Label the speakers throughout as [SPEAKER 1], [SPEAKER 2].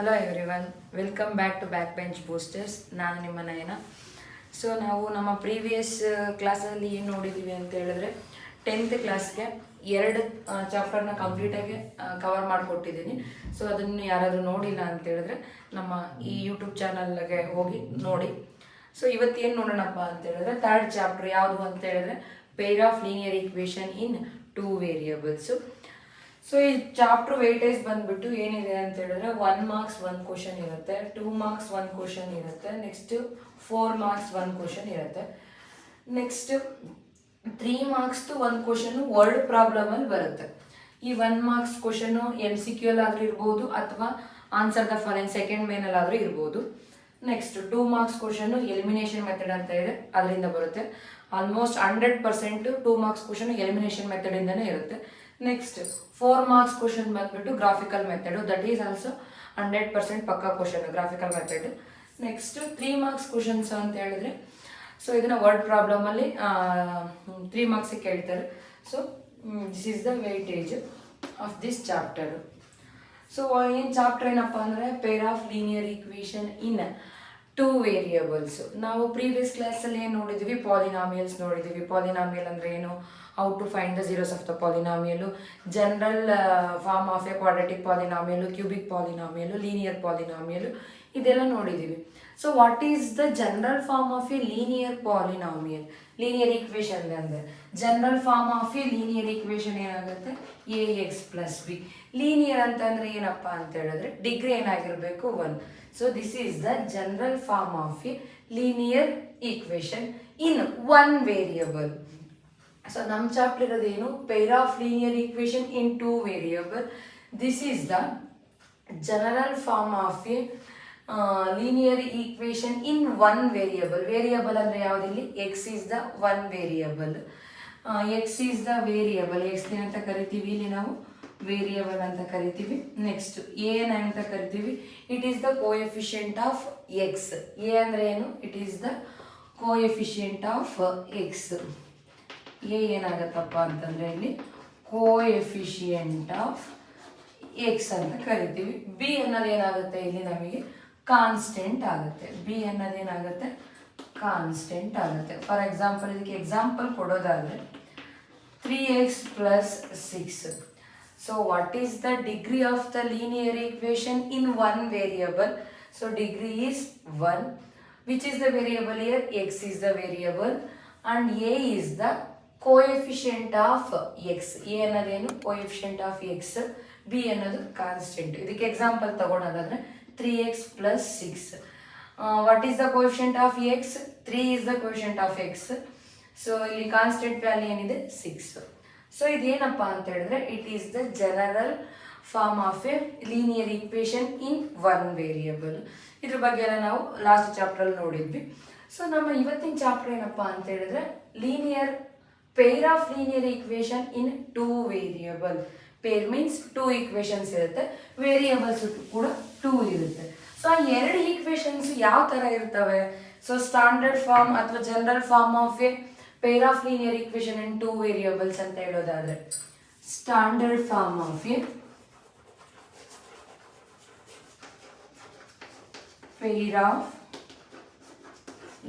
[SPEAKER 1] Hello everyone, welcome back to back bench boosters. ನಾನು ನಿಮ್ಮ ನಯನ. So ನಾವು ನಮ್ಮ ಪ್ರೀವಿಯಸ್ ಕ್ಲಾಸಲ್ಲಿ ಏನು ನೋಡಿದ್ದೀವಿ ಅಂತ ಹೇಳಿದ್ರೆ 10th ಕ್ಲಾಸ್ಗೆ 2 ಚಾಪ್ಟರ್ನ ಕಂಪ್ಲೀಟಾಗಿ ಕವರ್ ಮಾಡಿಕೊಟ್ಟಿದ್ದೀನಿ. ಸೊ ಅದನ್ನು ಯಾರಾದರೂ ನೋಡಿಲ್ಲ ಅಂತ ಹೇಳಿದ್ರೆ ನಮ್ಮ ಈ ಯೂಟ್ಯೂಬ್ ಚಾನಲ್ಗೆ ಹೋಗಿ ನೋಡಿ. ಸೊ ಇವತ್ತೇನು ನೋಡೋಣಪ್ಪ ಅಂತ ಹೇಳಿದ್ರೆ 3rd ಚಾಪ್ಟರ್ ಯಾವುದು ಅಂತ ಹೇಳಿದ್ರೆ pair of linear equation in 2 variables. So ಈ ಚಾಪ್ಟರ್ ವೇಟೇಜ್ ಬಂದ್ಬಿಟ್ಟು ಏನಿದೆ ಅಂತ ಹೇಳಿದ್ರೆ 1 ಮಾರ್ಕ್ಸ್ 1 ಕ್ವಶನ್ ಇರುತ್ತೆ, 2 ಮಾರ್ಕ್ಸ್ 1 ಕ್ವಶನ್ ಇರುತ್ತೆ, ನೆಕ್ಸ್ಟ್ 4 ಮಾರ್ಕ್ಸ್ 1 ಕ್ವಶನ್ ಇರುತ್ತೆ, next 3 marks 1 question word problem ಅಲ್ಲಿ ಬರುತ್ತೆ. ಈ 1 ಮಾರ್ಕ್ಸ್ ಕ್ವಶನ್ MCQ ಆದ್ರೂ ಇರ್ಬೋದು ಅಥವಾ ಆನ್ಸರ್ ದ ಫಾಲೋಯಿಂಗ್ ಸೆಕೆಂಡ್ ಮೇನಲ್ಲಾದ್ರೂ ಇರ್ಬೋದು. Next 2 marks question elimination method ಅಂತ ಇದೆ, ಅದರಿಂದ ಬರುತ್ತೆ. Almost 100% 2 marks question elimination method ಇಂದನೇ ಇರುತ್ತೆ. ನೆಕ್ಸ್ಟ್ 4 ಮಾರ್ಕ್ಸ್ ಕ್ವಶನ್ ಬಂದ್ಬಿಟ್ಟು graphical method, that is also 100% ಪಕ್ಕಾ question graphical method. Next 3 marks questions ಅಂತ ಹೇಳಿದ್ರೆ ಸೊ ಇದನ್ನ ವರ್ಡ್ ಪ್ರಾಬ್ಲಮ್ ಅಲ್ಲಿ 3 ಮಾರ್ಕ್ಸ್ ಕೇಳ್ತಾರೆ. So this is the weightage of this chapter. So ಏನು ಚಾಪ್ಟರ್ ಏನಪ್ಪ ಅಂದರೆ peer of linear equation in 2 variables. ನಾವು ಪ್ರೀವಿಯಸ್ ಕ್ಲಾಸಲ್ಲಿ ಏನು ನೋಡಿದ್ವಿ, ಪಾಲಿನಾಮಿಯಲ್ಸ್ ನೋಡಿದ್ವಿ. ಪಾಲಿನಾಮಿಯಲ್ ಅಂದರೆ ಏನು, how to find the zeros of the polynomial, general form of a quadratic polynomial, cubic polynomial, linear polynomial, ಇದೆಲ್ಲ ನೋಡಿದ್ದೀವಿ. So what is the general form of a linear polynomial? Linear equation ಅಂದರೆ general form of a linear equation ಏನಾಗುತ್ತೆ, AX + B. ಲೀನಿಯರ್ ಅಂತಂದರೆ ಏನಪ್ಪ ಅಂತ ಹೇಳಿದ್ರೆ degree ಏನಾಗಿರಬೇಕು 1. So this is the general form of a linear equation in 1 variable. ಸೊ ನಮ್ಮ ಚಾಪ್ಟರ್ ಇರೋದೇನು, pair of linear equation in 2 variable. This is the general form of a linear equation in 1 variable. Variable ಅಂದರೆ ಯಾವುದಿಲ್ಲಿ, X is the 1 variable. X is the variable, X ಅಂತ ಕರಿತೀವಿ, ಇಲ್ಲಿ ನಾವು variable ಅಂತ ಕರಿತೀವಿ. ನೆಕ್ಸ್ಟ್ ಏನ್ ಅಂತ ಕರಿತೀವಿ, it is the coefficient of X. A ಅಂದರೆ ಏನು, it is the coefficient of X. A ಏನಾಗತ್ತಪ್ಪ ಅಂತಂದರೆ ಇಲ್ಲಿ ಕೋಎಫಿಷಿಯಂಟ್ ಆಫ್ ಎಕ್ಸ್ ಅಂತ ಕರಿತೀವಿ. ಬಿ ಅನ್ನೋದು ಏನಾಗುತ್ತೆ, ಇಲ್ಲಿ ನಮಗೆ ಕಾನ್ಸ್ಟೆಂಟ್ ಆಗುತ್ತೆ. ಬಿ ಅನ್ನೋದು ಏನಾಗುತ್ತೆ, ಕಾನ್ಸ್ಟೆಂಟ್ ಆಗುತ್ತೆ. ಫಾರ್ ಎಕ್ಸಾಂಪಲ್ ಇದಕ್ಕೆ ಎಕ್ಸಾಂಪಲ್ ಕೊಡೋದಾದರೆ 3x + 6. So what is the degree of the linear equation in 1 variable? So degree is 1. Which is the variable here, X is the variable and A is the coefficient of X. A ಅನ್ನೋದೇನು, coefficient of X. B ಅನ್ನೋದು constant. ಇದಕ್ಕೆ example ತಗೊಳೋದಾದ್ರೆ 3x + 6. What is the coefficient of X? 3 is the coefficient of X. So ಇಲ್ಲಿ constant value ಏನಿದೆ 6. So ಇದೇನಪ್ಪ ಅಂತ ಹೇಳಿದ್ರೆ it is the general form of a linear equation in 1 variable. ಇದ್ರ ಬಗ್ಗೆ ಎಲ್ಲ ನಾವು ಲಾಸ್ಟ್ ಚಾಪ್ಟರ್ ನೋಡಿದ್ವಿ. ಸೊ ನಮ್ಮ ಇವತ್ತಿನ ಚಾಪ್ಟರ್ ಏನಪ್ಪ ಅಂತ ಹೇಳಿದ್ರೆ linear pair of linear equation in 2 variable. Pair means 2 equations ಇರುತ್ತೆ, ವೇರಿಯಬಲ್ಸ್ ಕೂಡ 2 ಇರುತ್ತೆ. ಸೊ ಆ 2 ಈಕ್ವೇಷನ್ಸ್ ಯಾವ ಥರ ಇರ್ತವೆ? ಸೊ ಸ್ಟ್ಯಾಂಡರ್ಡ್ ಫಾರ್ಮ್ ಅಥವಾ general form of a pair of linear equation in 2 variables ಅಂತ ಹೇಳೋದಾದ್ರೆ standard form of a pair of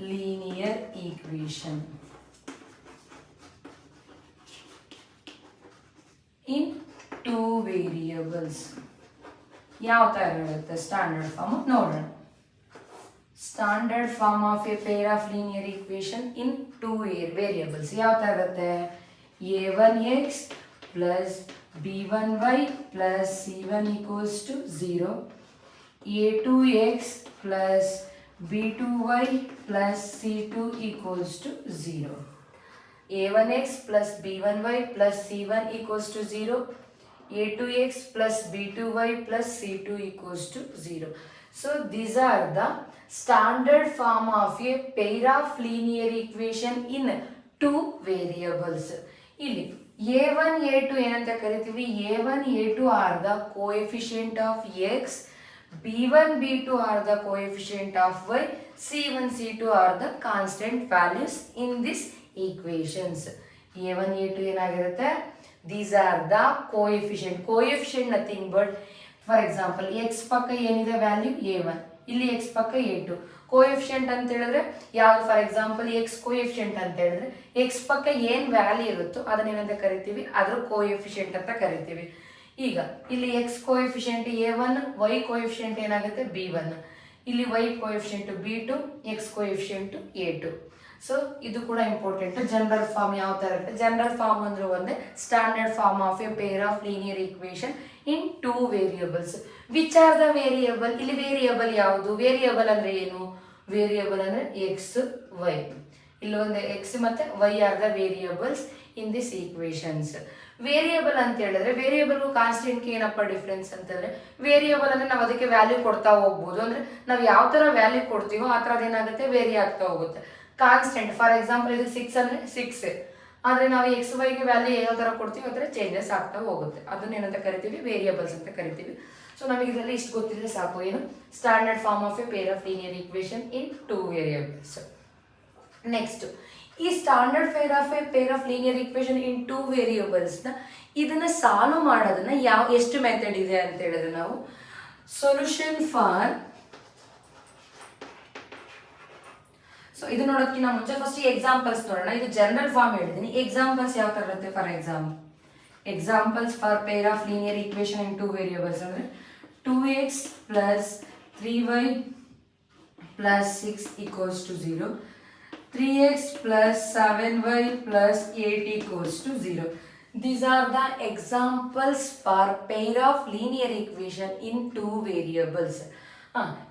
[SPEAKER 1] linear equation in 2 variables. ಯಾವ ಥರ ಇರುತ್ತೆ ಸ್ಟ್ಯಾಂಡರ್ಡ್ ಫಾರ್ಮ್ ನೋಡೋಣ. Standard form of a pair of linear equation in 2 variables ಯಾವ ಥರ ಇರುತ್ತೆ, a1x + b1y + c1 = 0, a2x + b2y + c2 = 0, a1x + b1y + c1 = 0, a2x + b2y + c2 = 0. So these are the standard form of a pair of linear equation in 2 variables. ಇಲ್ಲಿ a1 a2 ಏನಂತ ಕರಿತೀವಿ, a1 a2 are the coefficient of x, b1 b2 are the coefficient of y, c1 c2 are the constant values in this equations. a1 a2 ಏನಾಗಿರುತ್ತೆ, these are the coefficient nothing but for example X ಪಕ್ಕ ಏನಿದೆ value A1, ಇಲ್ಲಿ X ಪಕ್ಕ A2. Coefficient ಅಂತ ಹೇಳಿದ್ರೆ ಯಾವ್ದು, for example X coefficient ಅಂತ ಹೇಳಿದ್ರೆ ಎಕ್ಸ್ ಪಕ್ಕ ಏನ್ ವ್ಯಾಲ್ಯೂ ಇರುತ್ತೋ ಅದನ್ನ ಏನಂತ ಕರಿತೀವಿ, ಅದ್ರ ಕೋಎಫಿಷಿಯಂಟ್ ಅಂತ ಕರಿತೀವಿ. ಈಗ ಇಲ್ಲಿ X coefficient A1, Y coefficient ಏನಾಗುತ್ತೆ B1, ಇಲ್ಲಿ y coefficient B2, x coefficient A2. So ಇದು ಕೂಡ ಇಂಪಾರ್ಟೆಂಟ್. ಜನರಲ್ ಫಾರ್ಮ್ ಯಾವ ತರ ಇರುತ್ತೆ, ಜನರಲ್ ಫಾರ್ಮ್ ಅಂದ್ರೆ ಒಂದೇ standard form of a pair of linear equation in 2 variables. Which are the variable, ಇಲ್ಲಿ ವೇರಿಯೇಬಲ್ ಯಾವುದು, ವೇರಿಯೇಬಲ್ ಅಂದ್ರೆ ಏನು, ವೇರಿಯೇಬಲ್ ಅಂದ್ರೆ ಎಕ್ಸ್ ವೈ, ಇಲ್ಲಿ ಒಂದು ಎಕ್ಸ್ ಮತ್ತೆ why are the variables in this equations. Variable ಅಂತ ಹೇಳಿದ್ರೆ ವೇರಿಯೇಬಲ್ ಕಾನ್ಸ್ಟೆಂಟ್ಗೆ ಏನಪ್ಪ ಡಿಫ್ರೆನ್ಸ್ ಅಂತಂದ್ರೆ, ವೇರಿಯೇಬಲ್ ಅಂದ್ರೆ ನಾವು ಅದಕ್ಕೆ ವ್ಯಾಲ್ಯೂ ಕೊಡ್ತಾ ಹೋಗ್ಬೋದು, ಅಂದ್ರೆ ನಾವು ಯಾವ ತರ ವ್ಯಾಲ್ಯೂ ಕೊಡ್ತೀವೋ ಆ ಥರದ್ದು ಏನಾಗುತ್ತೆ ವೇರಿ ಆಗ್ತಾ ಹೋಗುತ್ತೆ. ಕಾನ್ಸ್ಟೆಂಟ್ ಫಾರ್ ಎಕ್ಸಾಂಪಲ್ ಇದು 6 ಅಂದ್ರೆ 6, ಆದ್ರೆ ನಾವು ಎಕ್ಸ್ ವೈಗೆ ವ್ಯಾಲ್ಯೂ ಯಾವ ತರ ಕೊಡ್ತೀವಿ ಆ ಥರ ಚೇಂಜಸ್ ಆಗ್ತಾ ಹೋಗುತ್ತೆ. ಅದನ್ನ ಏನಂತ ಕರಿತೀವಿ, ವೇರಿಯೇಬಲ್ಸ್ ಅಂತ ಕರಿತೀವಿ. ಸೊ ನಮಗೆ ಇದರಲ್ಲಿ ಇಷ್ಟು ಗೊತ್ತಿದ್ರೆ ಸಾಕು, ಏನು standard form of a pair of linear equation in 2 variables. Next, ಈ standard pair of linear equation in 2 variables ನ ಇದನ್ನ ಸಾಲ್ವ್ ಮಾಡೋದನ್ನ ಎಷ್ಟು ಮೆಥಡ್ ಇದೆ ಅಂತ ಹೇಳಿದ್ರೆ, ನಾವು ಸೊಲ್ಯೂಷನ್ ಫಾರ್, ಸೊ ಇದು ನೋಡೋದಕ್ಕಿಂತ ಮುಂಚೆ ಫಸ್ಟ್ ಎಕ್ಸಾಂಪಲ್ಸ್ ನೋಡೋಣ. ಇದು ಜನರಲ್ ಫಾರ್ಮ್ ಹೇಳಿದ್ದೀನಿ, ಎಕ್ಸಾಂಪಲ್ಸ್ ಯಾವ ತರ ಇರುತ್ತೆ. For examples for peer of linear equation in 2 variables ಅಂದ್ರೆ 2x plus 3y plus 6 equals to 0, 3x plus 7y plus 8 equals to 0. These are the examples for pair of linear equation in 2 variables.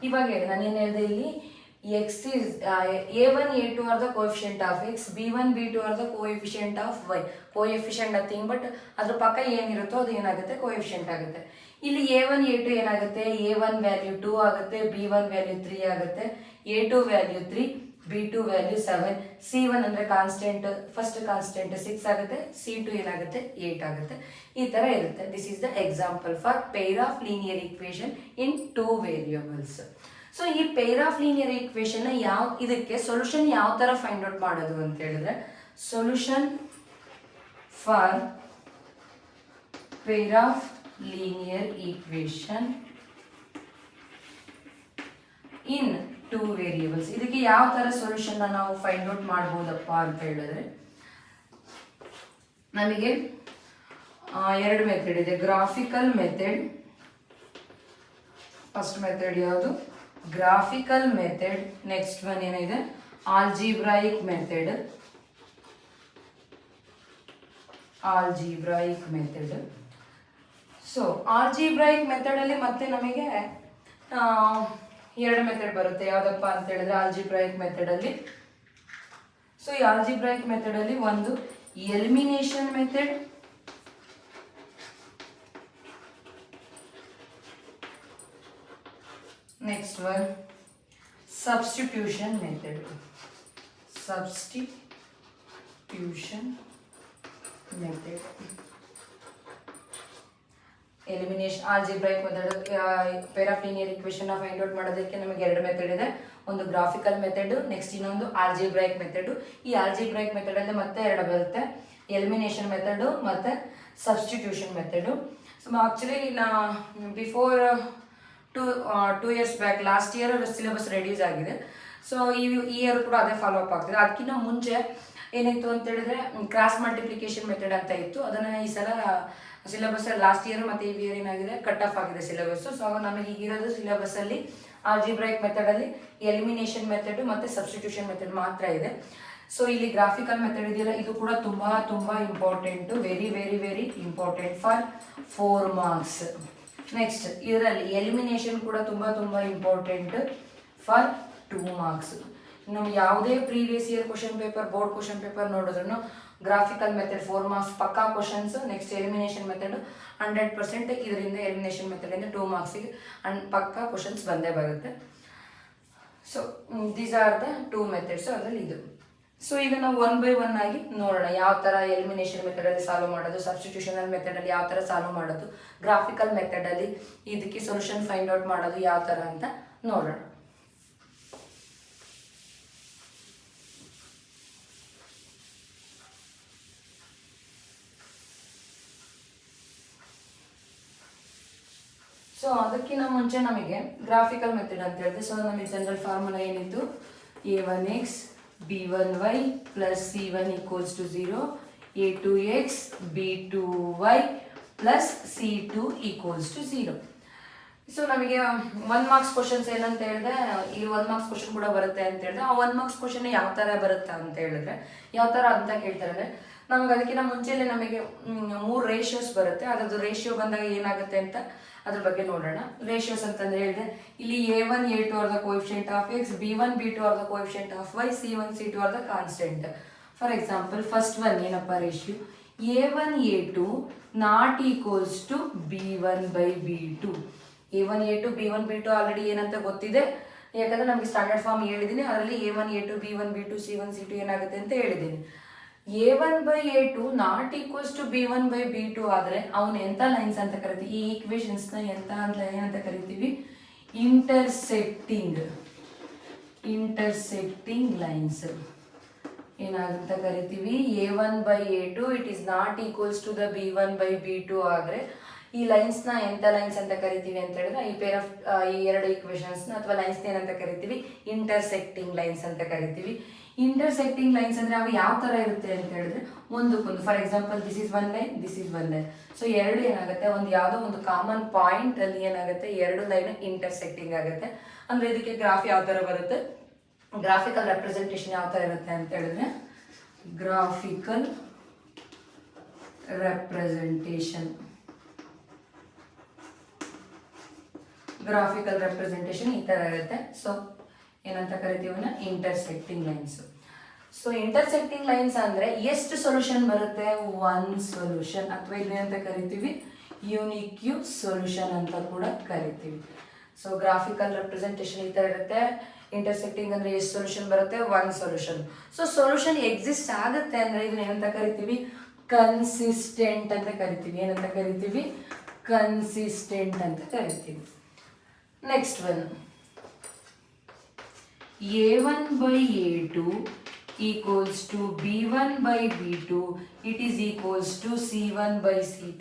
[SPEAKER 1] ಇವಾಗ ನಾನು ಏನು ಹೇಳಿದೆ, ಇಲ್ಲಿ x is a1 a2 are the coefficient of x, b1 b2 are the coefficient of y. coefficient nothing but ಅದ್ರ ಪಕ್ಕ ಏನಿರುತ್ತೋ ಅದು ಏನಾಗುತ್ತೆ, coefficient ಆಗುತ್ತೆ. ಇಲ್ಲಿ a1 a2 ಏನಾಗುತ್ತೆ, a1 ವ್ಯಾಲ್ಯೂ 2 ಆಗುತ್ತೆ, b1 ವ್ಯಾಲ್ಯೂ 3 ಆಗುತ್ತೆ, a2 value 3, b2 value 7, c1 ಅಂದ್ರೆ ಕಾನ್ಸ್ಟೆಂಟ್, ಫಸ್ಟ್ ಕಾನ್ಸ್ಟೆಂಟ್ 6 ಆಗುತ್ತೆ, c2 ಏನಾಗುತ್ತೆ 8 ಆಗುತ್ತೆ. ಈ ತರ ಇರುತ್ತೆ. This is the example for peer of linear equation in 2 variables. So ಈ ಪೇರ್ ಆಫ್ ಲೀನಿಯರ್ ಈಕ್ವೇಶನ್ ಇದಕ್ಕೆ ಸೊಲ್ಯೂಷನ್ ಯಾವ ತರ ಫೈಂಡ್ ಔಟ್ ಮಾಡೋದು ಅಂತ ಹೇಳಿದ್ರೆ, solution for peer of linear equation in 2 variables. ಇದಕ್ಕೆ ಯಾವ ತರ ಸೊಲ್ಯೂಷನ್ ನಾವು ಫೈಂಡ್ ಔಟ್ ಮಾಡಬಹುದಪ್ಪ ಅಂತ ಹೇಳಿದ್ರೆ, ನಮಗೆ 2 ಮೆಥಡ್ ಇದೆ. ಗ್ರಾಫಿಕಲ್ ಮೆಥಡ್, ಫಸ್ಟ್ ಮೆಥಡ್ ಯಾವುದು, ಗ್ರಾಫಿಕಲ್ ಮೆಥಡ್. ನೆಕ್ಸ್ಟ್ ಒನ್ ಏನಿದೆ, algebraic method. So algebraic method ಅಲ್ಲಿ ಮತ್ತೆ ನಮಗೆ 2 ಮೆಥಡ್ ಬರುತ್ತೆ. ಯಾವ್ದಪ್ಪ ಅಂತ ಹೇಳಿದ್ರೆ ಆಲ್ಜಿಬ್ರಾಯಿಕ್ ಮೆಥಡ್ ಅಲ್ಲಿ, ಸೊ ಈ ಆಲ್ಜಿಬ್ರಾಯಿಕ್ ಮೆಥಡ್ ಅಲ್ಲಿ ಒಂದು elimination method, next one substitution method. Elimination algebraic method, peer of linear equation find out ಮಾಡೋದಕ್ಕೆ ನಮಗೆ 2 ಮೆಥಡ್ ಇದೆ. ಒಂದು ಗ್ರಾಫಿಕಲ್ ಮೆಥಡ್, ನೆಕ್ಸ್ಟ್ ಇನ್ನೊಂದು ಆಲ್ಜಿಬ್ರಾಯಿಕ್ ಮೆಥಡ್. ಈ ಆಲ್ಜಿಬ್ರಾಯಿಕ್ ಮೆಥಡ್ ಅಲ್ಲಿ ಮತ್ತೆ 2 ಬರುತ್ತೆ, ಎಲಿಮಿನೇಷನ್ ಮೆಥಡ್ ಮತ್ತೆ substitution method. So actually before 2 years back, last year syllabus reduce ಆಗಿದೆ. ಸೊ ಈ ಇಯರ್ ಕೂಡ ಅದೇ ಫಾಲೋ ಅಪ್ ಆಗ್ತಿದೆ. ಅದಕ್ಕಿಂತ ಮುಂಚೆ ಏನಿತ್ತು ಅಂತ ಹೇಳಿದ್ರೆ ಕ್ರಾಸ್ ಮಲ್ಟಿಪ್ಲಿಕೇಶನ್ ಮೆಥಡ್ ಅಂತ ಇತ್ತು. ಅದನ್ನ ಈ ಸಲ ಸಿಲೆಬಸ್ ಲಾಸ್ಟ್ ಇಯರ್ ಮತ್ತೆ ಈ ಇಯರ್ ಏನಾಗಿದೆ, ಕಟ್ ಆಫ್ ಆಗಿದೆ ಸಿಲೆಬಸ್. ಸೊ ನಮಗೆ ಈಗಿರೋದು ಸಿಲೆಬಸ್ ಅಲ್ಲಿ ಆಲ್ಜಿಬ್ರಾಯಿಕ್ ಮೆಥಡ್ ಅಲ್ಲಿ ಎಲಿಮಿನೇಷನ್ ಮೆಥಡ್ ಮತ್ತೆ ಸಬ್ಸ್ಟಿಟ್ಯೂಷನ್ ಮೆಥಡ್ ಮಾತ್ರ ಇದೆ. ಸೊ ಇಲ್ಲಿ ಗ್ರಾಫಿಕಲ್ ಮೆಥಡ್ ಇದೆಯಲ್ಲ, ಇದು ಕೂಡ ತುಂಬಾ important, very very very important for 4 marks. Next ಇದರಲ್ಲಿ ಎಲಿಮಿನೇಷನ್ ಕೂಡ ತುಂಬಾ ಇಂಪಾರ್ಟೆಂಟ್ ಫಾರ್ 2 ಮಾರ್ಕ್ಸ್. ನಾವು ಯಾವುದೇ previous year question paper, board question paper ನೋಡಿದ್ರು ಗ್ರಾಫಿಕಲ್ ಮೆಥಡ್ 4 ಮಾರ್ಕ್ಸ್ ಪಕ್ಕಾ ಕ್ವಶನ್ಸ್. ನೆಕ್ಸ್ಟ್ ಎಲಿಮಿನೇಷನ್ ಮೆಥಡ್ 100%, ಇದರಿಂದ ಎಲಿಮಿನೇಷನ್ ಮೆಥಡ್ ಇಂದ 2 ಮಾರ್ಕ್ಸಿಗೆ ಪಕ್ಕಾ ಕ್ವಶನ್ಸ್ ಬಂದೇ ಬರುತ್ತೆ. So these are the 2 methods ಅದರಲ್ಲಿ ಇದು. ಸೊ ಈಗ ನಾವು 1 by 1 ಆಗಿ ನೋಡೋಣ, ಯಾವ ತರ ಎಲಿಮಿನೇಷನ್ ಮೆಥಡ್ ಅಲ್ಲಿ ಸಾಲ್ವ್ ಮಾಡೋದು, ಸಬ್ಸ್ಟಿಟ್ಯೂಷನಲ್ ಮೆಥಡ್ ಅಲ್ಲಿ ಯಾವ ತರ ಸಾಲ್ವ್ ಮಾಡೋದು, ಗ್ರಾಫಿಕಲ್ ಮೆಥಡ್ ಅಲ್ಲಿ ಇದಕ್ಕೆ ಸೊಲ್ಯೂಷನ್ ಫೈಂಡ್ ಔಟ್ ಮಾಡೋದು ಯಾವ ತರ ಅಂತ ನೋಡೋಣ. ಸೊ ಸೊ ಅದಕ್ಕಿಂತ ಮುಂಚೆ ನಮಗೆ ಗ್ರಾಫಿಕಲ್ ಮೆಥಡ್ ಅಂತ ಹೇಳಿದೆ. ಸೊ ನಮಗೆ ಜನರಲ್ ಫಾರ್ಮುಲಾ ಏನಿತ್ತು, a1x b1y plus c1 equals to 0, a2x b2y plus c2 equals to 0. So ನಮಗೆ 1 ಮಾರ್ಕ್ಸ್ ಕ್ವಶನ್ಸ್ ಏನಂತ ಹೇಳಿದ್ರೆ, ಇಲ್ಲಿ 1 ಮಾರ್ಕ್ಸ್ ಕ್ವಶನ್ ಕೂಡ ಬರುತ್ತೆ ಅಂತ ಹೇಳಿದ್ರೆ, ಆ 1 ಮಾರ್ಕ್ಸ್ ಕ್ವಶನ್ ಯಾವ ಥರ ಬರುತ್ತೆ ಅಂತ ಹೇಳಿದ್ರೆ, ಯಾವ ಥರ ಅಂತ ಕೇಳ್ತಾರೆ ಅಂದರೆ, ನಮಗೆ ಅದಕ್ಕಿಂತ ಮುಂಚೆಲೆ ನಮಗೆ 3 ರೇಷಿಯೋಸ್ ಬರುತ್ತೆ. ಅದರದ್ದು ರೇಷಿಯೋ ಬಂದಾಗ ಏನಾಗುತ್ತೆ ಅಂತ ಅದ್ರ ಬಗ್ಗೆ ನೋಡೋಣ. ರೇಷಿಯೋಸ್ ಅಂತಂದ್ರೆ ಹೇಳಿದ್ರೆ, ಇಲ್ಲಿ a1 a2 are the coefficient of x, b1 b2 are the coefficient of y, c1 c2 are the constant. For example first one ಏನಪ್ಪ ratio, a1 a2 not equals to b1 by b2. a1 a2 b1 b2 already ಏನಂತ ಗೊತ್ತಿದೆ, ಯಾಕಂದ್ರೆ ನಮಗೆ standard form ಹೇಳಿದ್ದೀನಿ. ಅದರಲ್ಲಿ a1 a2 b1 b2 c1 c2 ಏನಾಗುತ್ತೆ ಅಂತ ಹೇಳಿದ್ದೀನಿ. a1 by a2 not equals to b1 by b2 ಆದರೆ ಅವನು ಎಂಥ ಲೈನ್ಸ್ ಅಂತ ಕರಿತೀವಿ, ಈ ಈಕ್ವೇಷನ್ಸ್ನ ಏನಂತ ಕರಿತೀವಿ, ಇಂಟರ್ಸೆಕ್ಟಿಂಗ್ ಲೈನ್ಸ್ ಏನಾಗಂತ ಕರಿತೀವಿ. a1 by a2 it is not equals to the b1 by b2 ಆದರೆ ಈ ಲೈನ್ಸ್ನ ಎಂಥ ಲೈನ್ಸ್ ಅಂತ ಕರಿತೀವಿ ಅಂತ ಹೇಳಿದ್ರೆ, ಈ ಪೇರ್ ಆಫ್ ಈ ಎರಡು ಈಕ್ವೇಷನ್ಸ್ನ ಅಥವಾ ಲೈನ್ಸ್ನ ಏನಂತ ಕರಿತೀವಿ, ಇಂಟರ್ಸೆಕ್ಟಿಂಗ್ ಲೈನ್ಸ್ ಅಂತ ಕರಿತೀವಿ. ಇಂಟರ್ಸೆಕ್ಟಿಂಗ್ ಲೈನ್ಸ್ ಅಂದರೆ ಅವು ಯಾವ ಥರ ಇರುತ್ತೆ ಅಂತ ಹೇಳಿದ್ರೆ, ಒಂದಕ್ಕೊಂದು, for example this is one line, this is one line. So ಎರಡು ಏನಾಗುತ್ತೆ, ಒಂದು ಯಾವುದೋ ಒಂದು ಕಾಮನ್ ಪಾಯಿಂಟ್ ಅಲ್ಲಿ ಏನಾಗುತ್ತೆ, ಎರಡು ಲೈನ್ ಇಂಟರ್ಸೆಕ್ಟಿಂಗ್ ಆಗುತ್ತೆ. ಅಂದರೆ ಇದಕ್ಕೆ ಗ್ರಾಫ್ ಯಾವ ಥರ ಬರುತ್ತೆ, ಗ್ರಾಫಿಕಲ್ ರೆಪ್ರೆಸೆಂಟೇಷನ್ ಯಾವ ಥರ ಇರುತ್ತೆ ಅಂತ ಹೇಳಿದ್ರೆ, ಗ್ರಾಫಿಕಲ್ ರೆಪ್ರೆಸೆಂಟೇಷನ್ ಈ ಥರ ಇರುತ್ತೆ. ಸೊ ಏನಂತ ಕರಿತೀವಿ, intersecting lines. So intersecting lines ಅಂದರೆ ಎಷ್ಟು ಸೊಲ್ಯೂಷನ್ ಬರುತ್ತೆ, 1 ಸೊಲ್ಯೂಷನ್, ಅಥವಾ ಇದೇನಂತ ಕರಿತೀವಿ, ಯೂನಿಕ್ ಸೊಲ್ಯೂಷನ್ ಅಂತ ಕೂಡ ಕರಿತೀವಿ. ಸೊ ಗ್ರಾಫಿಕಲ್ ರೆಪ್ರೆಸೆಂಟೇಷನ್ ಈ ಥರ ಇರುತ್ತೆ. ಇಂಟರ್ಸೆಕ್ಟಿಂಗ್ ಅಂದರೆ ಎಷ್ಟು ಸೊಲ್ಯೂಷನ್ ಬರುತ್ತೆ, 1 ಸೊಲ್ಯೂಷನ್. ಸೊ ಸೊಲ್ಯೂಷನ್ ಎಕ್ಸಿಸ್ಟ್ ಆಗುತ್ತೆ ಅಂದರೆ ಇದನ್ನ ಏನಂತ ಕರಿತೀವಿ, ಕನ್ಸಿಸ್ಟೆಂಟ್ ಅಂತ ಕರಿತೀವಿ. ಏನಂತ ಕರಿತೀವಿ, ಕನ್ಸಿಸ್ಟೆಂಟ್ ಅಂತ ಕರಿತೀವಿ. Next one, a1 by a2 equals to b1 by b2, it is equals to c1 by c2.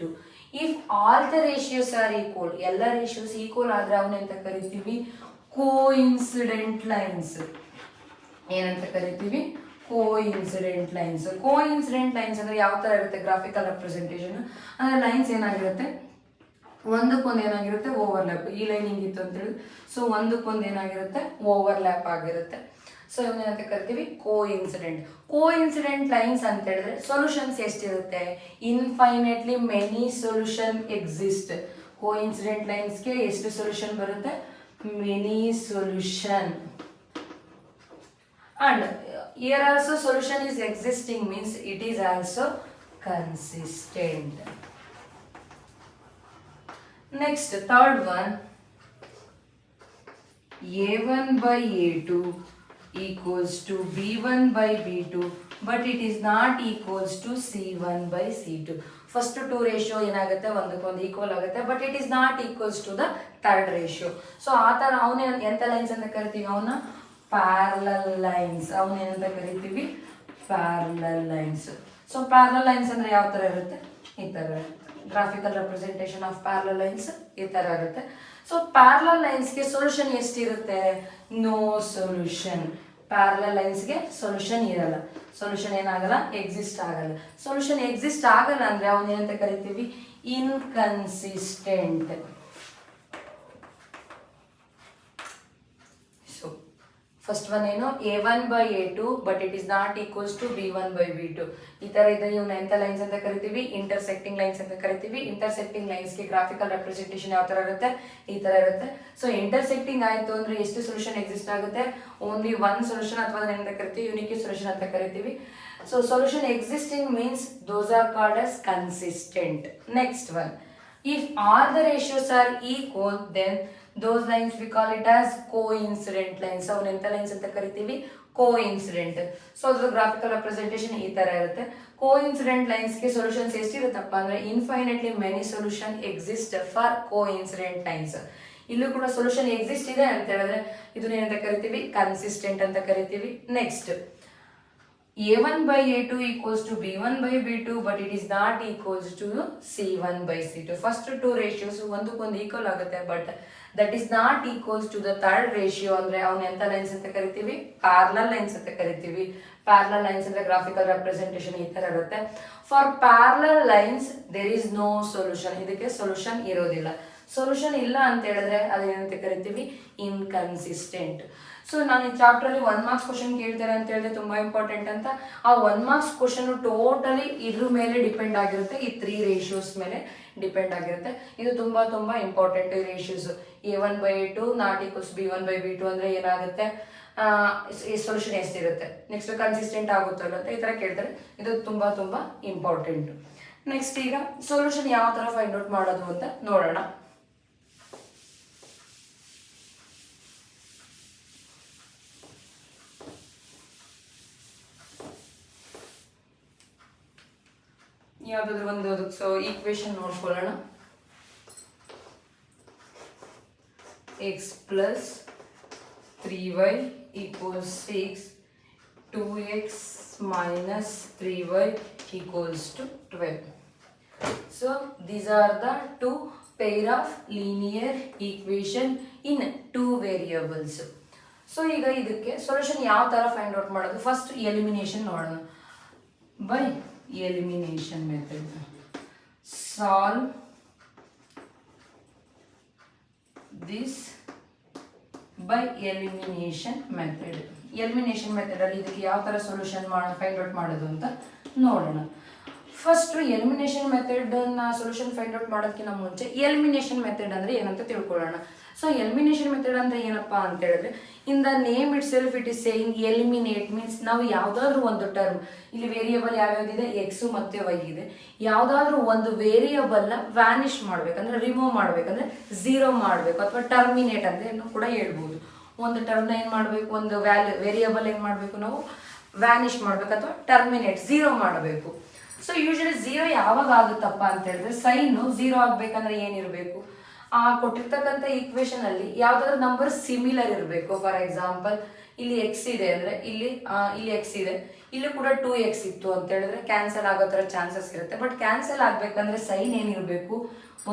[SPEAKER 1] If all the ratios are equal, ಎಲ್ಲ ratios equal ಆದರೆ ಅವನಂತ ಕರಿತೀವಿ ಕೋಇನ್ಸಿಡೆಂಟ್ ಲೈನ್ಸ್. ಏನಂತ ಕರಿತೀವಿ, ಕೋಇನ್ಸಿಡೆಂಟ್ ಲೈನ್ಸ್. ಕೋಇನ್ಸಿಡೆಂಟ್ ಲೈನ್ಸ್ ಅಂದರೆ ಯಾವ ಥರ ಇರುತ್ತೆ, graphical representation ಅಂದರೆ ಲೈನ್ಸ್ ಏನಾಗಿರುತ್ತೆ, ಒಂದಕ್ಕೊಂದು ಏನಾಗಿರುತ್ತೆ, ಓವರ್ಲ್ಯಾಪ್. ಈ ಲೈನ್ ಹಿಂಗಿತ್ತು ಅಂತ ಹೇಳಿ, ಸೊ ಒಂದಕ್ಕೊಂದು ಏನಾಗಿರುತ್ತೆ, ಓವರ್ಲ್ಯಾಪ್ ಆಗಿರುತ್ತೆ. ಸೊ ಇವನ್ನೇನಂತ ಕರಿತೀವಿ, ಕೋಇನ್ಸಿಡೆಂಟ್ ಲೈನ್ಸ್ ಅಂತ ಹೇಳಿದ್ರೆ ಸೊಲ್ಯೂಷನ್ಸ್ ಎಷ್ಟಿರುತ್ತೆ, infinitely many solution exist. Coincident ಲೈನ್ಸ್ಗೆ ಎಷ್ಟು ಸೊಲ್ಯೂಷನ್ ಬರುತ್ತೆ, many solution. And here also solution is existing means it is also consistent. Next, third one, a1 by a2 equals to b1 by b2 but it is not equals to c1 by c2. First two ratio ಏನಾಗುತ್ತೆ, ಒಂದಕ್ಕೊಂದು equal ಆಗುತ್ತೆ, but it is not equals to the third ratio. So ಆ ಥರ ಅವನೇ ಎಂಥ lines ಅಂತ ಕರಿತೀವಿ, ಅವನ್ನ ಪ್ಯಾರಲಲ್ ಲೈನ್ಸ್. ಅವನೇನಂತ ಕರಿತೀವಿ, parallel lines. So parallel lines ಅಂದರೆ ಯಾವ ಥರ ಇರುತ್ತೆ, ಈ ಥರ ಇರುತ್ತೆ. Graphical representation of parallel lines ಈ ಥರ ಇರುತ್ತೆ. ಸೊ ಪ್ಯಾರಲಲ್ ಲೈನ್ಸ್ಗೆ ಸೊಲ್ಯೂಷನ್ ಎಷ್ಟಿರುತ್ತೆ, ನೋ ಸೊಲ್ಯೂಷನ್. ಪ್ಯಾರಲಲ್ ಲೈನ್ಸ್ಗೆ ಸೊಲ್ಯೂಷನ್ ಇರಲ್ಲ, ಸೊಲ್ಯೂಷನ್ ಏನಾಗಲ್ಲ, ಎಕ್ಸಿಸ್ಟ್ ಆಗಲ್ಲ. ಸೊಲ್ಯೂಷನ್ ಎಕ್ಸಿಸ್ಟ್ ಆಗಲ್ಲ ಅಂದರೆ ಅವನ್ನ ಏನಂತ ಕರಿತೀವಿ, ಇನ್ಕನ್ಸಿಸ್ಟೆಂಟ್. ಸೊ ಫಸ್ಟ್ ಒನ್ ಏನು, a1 by a2 but it is not equals to b1 by b2. ಈ ಥರ ಇದೆ. ಇವನ್ನ ಎಂಥ ಲೈನ್ಸ್ ಅಂತ ಕರಿತೀವಿ, ಇಂಟರ್ಸೆಕ್ಟಿಂಗ್ ಲೈನ್ಸ್ ಅಂತ ಕರಿತೀವಿ. ಇಂಟರ್ಸೆಕ್ಟಿಂಗ್ ಲೈನ್ಸ್ಗೆ ಗ್ರಾಫಿಕಲ್ ರೆಪ್ರೆಸೆಂಟೇಷನ್ ಯಾವ ಥರ ಇರುತ್ತೆ, ಈ ಥರ ಇರುತ್ತೆ. ಸೊ ಇಂಟರ್ಸೆಕ್ಟಿಂಗ್ ಆಯಿತು ಅಂದರೆ ಎಷ್ಟು ಸೊಲ್ಯೂಷನ್ ಎಕ್ಸಿಸ್ಟ್ ಆಗುತ್ತೆ, ಓನ್ಲಿ 1 ಸೊಲ್ಯೂಷನ್, ಅಥವಾ ಏನಂತ ಕರಿತೀವಿ, ಯುನಿಕ್ ಸೊಲ್ಯೂಷನ್ ಅಂತ ಕರಿತೀವಿ. So solution existing means those are called as consistent. Next one, if all the ratios are equal then those lines we call it as coincident lines. ಅವನ್ನ ಎಂಥ lines ಅಂತ ಕರಿತೀವಿ, coincident. So ಅದ್ರ graphical representation ಈ ಥರ ಇರುತ್ತೆ. Coincident ಲೈನ್ಸ್ಗೆ solutions ಎಷ್ಟಿರುತ್ತಪ್ಪ ಅಂದರೆ infinitely many solution exist for coincident lines. ಇಲ್ಲೂ ಕೂಡ ಸೊಲ್ಯೂಷನ್ ಎಕ್ಸಿಸ್ಟ್ ಇದೆ ಅಂತ ಹೇಳಿದ್ರೆ ಇದನ್ನ ಏನಂತ ಕರಿತೀವಿ, ಕನ್ಸಿಸ್ಟೆಂಟ್ ಅಂತ ಕರಿತೀವಿ. Next, a1 by a2 equals to b1 by b2, but it is not equals to c1 by c2. First two ratios ಒಂದಕ್ಕೊಂದು ಈಕ್ವಲ್ ಆಗುತ್ತೆ, but that is not equals to the third ratio. ಅಂದ್ರೆ ಅವನ ಎಂತ lines ಅಂತ ಕರಿತೀವಿ, parallel lines ಅಂತ ಕರಿತೀವಿ. Parallel lines ಅಂದ್ರೆ ಗ್ರಾಫಿಕಲ್ ರೆಪ್ರೆಸೆಂಟೇಷನ್ ಈ ತರ ಇರುತ್ತೆ. For parallel lines there is no solution. ಇದಕ್ಕೆ ಸೊಲ್ಯೂಷನ್ ಇರೋದಿಲ್ಲ. ಸೊಲ್ಯೂಷನ್ ಇಲ್ಲ ಅಂತ ಹೇಳಿದ್ರೆ ಅದೇನಂತ ಕರಿತೀವಿ, ಇನ್ಕನ್ಸಿಸ್ಟೆಂಟ್. ಸೊ ನಾನು ಈ ಚಾಪ್ಟರ್ ಅಲ್ಲಿ 1 ಮಾರ್ಕ್ಸ್ ಕ್ವಶನ್ ಕೇಳ್ತಾರೆ ಅಂತ ಹೇಳಿದ್ರೆ ತುಂಬಾ ಇಂಪಾರ್ಟೆಂಟ್ ಅಂತ. ಆ 1 ಮಾರ್ಕ್ಸ್ ಕ್ವಶನ್ ಟೋಟಲಿ ಇದ್ರ ಮೇಲೆ ಡಿಪೆಂಡ್ ಆಗಿರುತ್ತೆ, ಈ 3 ರೇಷಿಯೋಸ್ ಮೇಲೆ ಡಿಪೆಂಡ್ ಆಗಿರುತ್ತೆ. ಇದು ತುಂಬಾ ತುಂಬಾ ಇಂಪಾರ್ಟೆಂಟ್. ಈ ratios a1 by a2 not equals b1 by b2 ಅಂದ್ರೆ ಏನಾಗುತ್ತೆ, ಈ ಸೊಲ್ಯೂಷನ್ ಎಷ್ಟಿರುತ್ತೆ, ನೆಕ್ಸ್ಟ್ ಕನ್ಸಿಸ್ಟೆಂಟ್ ಆಗುತ್ತಲ್ಲ ಅಂತ ಈ ತರ ಕೇಳ್ತಾರೆ. ಇದು ತುಂಬಾ ತುಂಬಾ ಇಂಪಾರ್ಟೆಂಟ್. ನೆಕ್ಸ್ಟ್ ಈಗ ಸೊಲ್ಯೂಷನ್ ಯಾವ ತರ ಫೈಂಡ್ ಔಟ್ ಮಾಡೋದು ಅಂತ ನೋಡೋಣ. ಯಾವ್ದಾದ್ರು ಒಂದು ಸೊ ಈಕ್ವೇಶನ್ ನೋಡ್ಕೊಳ್ಳೋಣ. x plus 3y equals 6, 2x minus 3y equals to 12. So these are the two pair of linear equation in two variables. So ಈಗ ಇದಕ್ಕೆ ಸೊಲ್ಯೂಷನ್ ಯಾವ ತರ ಫೈಂಡ್ ಔಟ್ ಮಾಡೋದು, ಫಸ್ಟ್ ಎಲಿಮಿನೇಷನ್ ನೋಡೋಣ. By elimination method, solve this by elimination method. elimination method ಅಲ್ಲಿ ಇದಕ್ಕೆ ಯಾವ ತರ ಸೊಲ್ಯೂಷನ್ ಫೈಂಡ್ ಔಟ್ ಮಾಡೋದು ಅಂತ ನೋಡೋಣ. ಫಸ್ಟ್ ಎಲಿಮಿನೇಷನ್ ಮೆಥಡ್ ನ ಸೊಲ್ಯೂಷನ್ ಫೈಂಡ್ ಔಟ್ ಮಾಡೋದಕ್ಕಿಂತ ಮುಂಚೆ ಎಲಿಮಿನೇಷನ್ ಮೆಥಡ್ ಅಂದ್ರೆ ಏನಂತ ತಿಳ್ಕೊಳ್ಳೋಣ. ಸೊ ಎಲಿಮಿನೇಷನ್ ಮೆಥಡ್ ಅಂದ್ರೆ ಏನಪ್ಪಾ ಅಂತ ಹೇಳಿದ್ರೆ, in the name it self it is saying eliminate means ನಾವು ಯಾವ್ದಾದ್ರು ಒಂದು ಟರ್ಮ್, ಇಲ್ಲಿ ವೇರಿಯಬಲ್ ಯಾವ್ಯಾವ್ದಿದೆ, ಎಕ್ಸ್ ಮತ್ತೆ ವೈ ಇದೆ, ಯಾವ್ದಾದ್ರು ಒಂದು ವೇರಿಯಬಲ್ ನ ವ್ಯಾನಿಶ್ ಮಾಡ್ಬೇಕಂದ್ರೆ, ರಿಮೂವ್ ಮಾಡ್ಬೇಕಂದ್ರೆ ಝೀರೋ ಮಾಡ್ಬೇಕು, ಅಥವಾ ಟರ್ಮಿನೇಟ್ ಅಂತ ಕೂಡ ಹೇಳ್ಬೋದು. ಒಂದು ಟರ್ಮ್ ನ ಏನ್ ಮಾಡ್ಬೇಕು, ಒಂದು ವೇರಿಯಬಲ್ ಏನ್ ಮಾಡ್ಬೇಕು, ನಾವು ವ್ಯಾನಿಶ್ ಮಾಡ್ಬೇಕು ಅಥವಾ ಟರ್ಮಿನೇಟ್ ಝೀರೋ ಮಾಡಬೇಕು. ಸೊ ಯೂಶಲಿ ಝೀರೋ ಯಾವಾಗ ಆಗುತ್ತಪ್ಪ ಅಂತ ಹೇಳಿದ್ರೆ, ಸೈನ್ ಝೀರೋ ಆಗ್ಬೇಕಂದ್ರೆ ಏನಿರಬೇಕು, ಆ ಕೊಟ್ಟಿರ್ತಕ್ಕಂಥ ಈಕ್ವೇಶನ್ ಅಲ್ಲಿ ಯಾವ್ದಾದ್ರು ನಂಬರ್ ಸಿಮಿಲರ್ ಇರಬೇಕು. ಫಾರ್ ಎಕ್ಸಾಂಪಲ್ ಇಲ್ಲಿ ಎಕ್ಸ್ ಇದೆ ಅಂದ್ರೆ ಇಲ್ಲಿ ಎಕ್ಸ್ ಇದೆ, ಇಲ್ಲಿ ಕೂಡ 2x ಇತ್ತು ಅಂತ ಹೇಳಿದ್ರೆ ಕ್ಯಾನ್ಸಲ್ ಆಗೋ ತರ ಚಾನ್ಸಸ್ ಇರುತ್ತೆ. ಬಟ್ ಕ್ಯಾನ್ಸಲ್ ಆಗ್ಬೇಕಂದ್ರೆ ಸೈನ್ ಏನಿರಬೇಕು,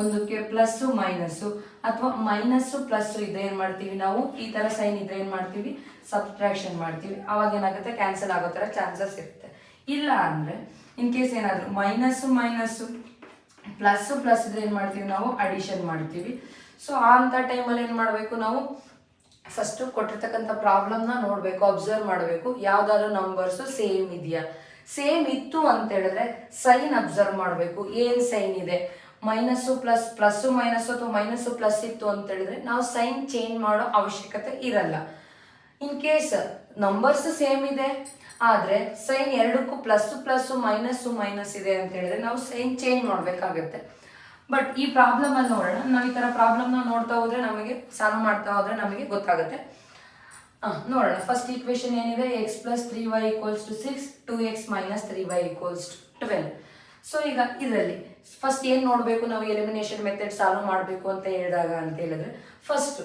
[SPEAKER 1] ಒಂದಕ್ಕೆ ಪ್ಲಸ್ ಮೈನಸ್ ಅಥವಾ ಮೈನಸ್ ಪ್ಲಸ್ ಇದ್ರೆ ಏನ್ ಮಾಡ್ತೀವಿ ನಾವು, ಈ ತರ ಸೈನ್ ಇದ್ರೆ ಏನ್ ಮಾಡ್ತೀವಿ, ಸಬ್ಟ್ರಾಕ್ಷನ್ ಮಾಡ್ತೀವಿ. ಅವಾಗ ಏನಾಗುತ್ತೆ, ಕ್ಯಾನ್ಸಲ್ ಆಗೋ ತರ ಚಾನ್ಸಸ್ ಇರುತ್ತೆ. ಇಲ್ಲ ಅಂದ್ರೆ ಇನ್ ಕೇಸ್ ಏನಾದ್ರು ಮೈನಸ್ ಪ್ಲಸ್ ಇದ್ರೆ ಏನ್ ಮಾಡ್ತೀವಿ ನಾವು, ಅಡಿಷನ್ ಮಾಡ್ತೀವಿ. ಸೊ ಅಂತ ಟೈಮಲ್ಲಿ ಏನ್ ಮಾಡ್ಬೇಕು, ನಾವು ಫಸ್ಟ್ ಕೊಟ್ಟಿರ್ತಕ್ಕಂಥ ಪ್ರಾಬ್ಲಮ್ ನ ನೋಡ್ಬೇಕು, ಅಬ್ಸರ್ವ್ ಮಾಡಬೇಕು, ಯಾವ್ದಾದ್ರು ನಂಬರ್ಸ್ ಸೇಮ್ ಇದೆಯಾ. ಸೇಮ್ ಇತ್ತು ಅಂತ ಹೇಳಿದ್ರೆ ಸೈನ್ ಅಬ್ಸರ್ವ್ ಮಾಡಬೇಕು, ಏನ್ ಸೈನ್ ಇದೆ. ಮೈನಸ್ ಪ್ಲಸ್ ಮೈನಸ್ ಅಥವಾ ಮೈನಸ್ ಪ್ಲಸ್ ಇತ್ತು ಅಂತ ಹೇಳಿದ್ರೆ ನಾವು ಸೈನ್ ಚೇಂಜ್ ಮಾಡೋ ಅವಶ್ಯಕತೆ ಇರಲ್ಲ. ಇನ್ ಕೇಸ್ ನಂಬರ್ಸ್ ಸೇಮ್ ಇದೆ ಆದ್ರೆ ಸೈನ್ ಎರಡಕ್ಕೂ ಪ್ಲಸ್ ಮೈನಸ್ ಇದೆ ಅಂತ ಹೇಳಿದ್ರೆ ನಾವು ಸೈನ್ ಚೇಂಜ್ ಮಾಡ್ಬೇಕಾಗತ್ತೆ. ಬಟ್ ಈ ಪ್ರಾಬ್ಲಮ್ ಅಲ್ಲಿ ನೋಡೋಣ, ನಾವು ಈ ತರ ಪ್ರಾಬ್ಲಮ್ ನ ನೋಡ್ತಾ ಹೋದ್ರೆ, ನಮಗೆ ಸಾಲ್ವ್ ಮಾಡ್ತಾ ಹೋದ್ರೆ ನಮಗೆ ಗೊತ್ತಾಗುತ್ತೆ. ನೋಡೋಣ. ಫಸ್ಟ್ ಈಕ್ವೇಶನ್ ಏನಿದೆ, x plus 3y equals to 6, 2x minus 3y equals to 12. So ಈಗ ಇದರಲ್ಲಿ ಫಸ್ಟ್ ಏನ್ ನೋಡ್ಬೇಕು, ನಾವು ಎಲಿಮಿನೇಷನ್ ಮೆಥಡ್ ಸಾಲ್ವ್ ಮಾಡಬೇಕು ಅಂತ ಹೇಳಿದಾಗ ಅಂತ ಹೇಳಿದ್ರೆ, ಫಸ್ಟ್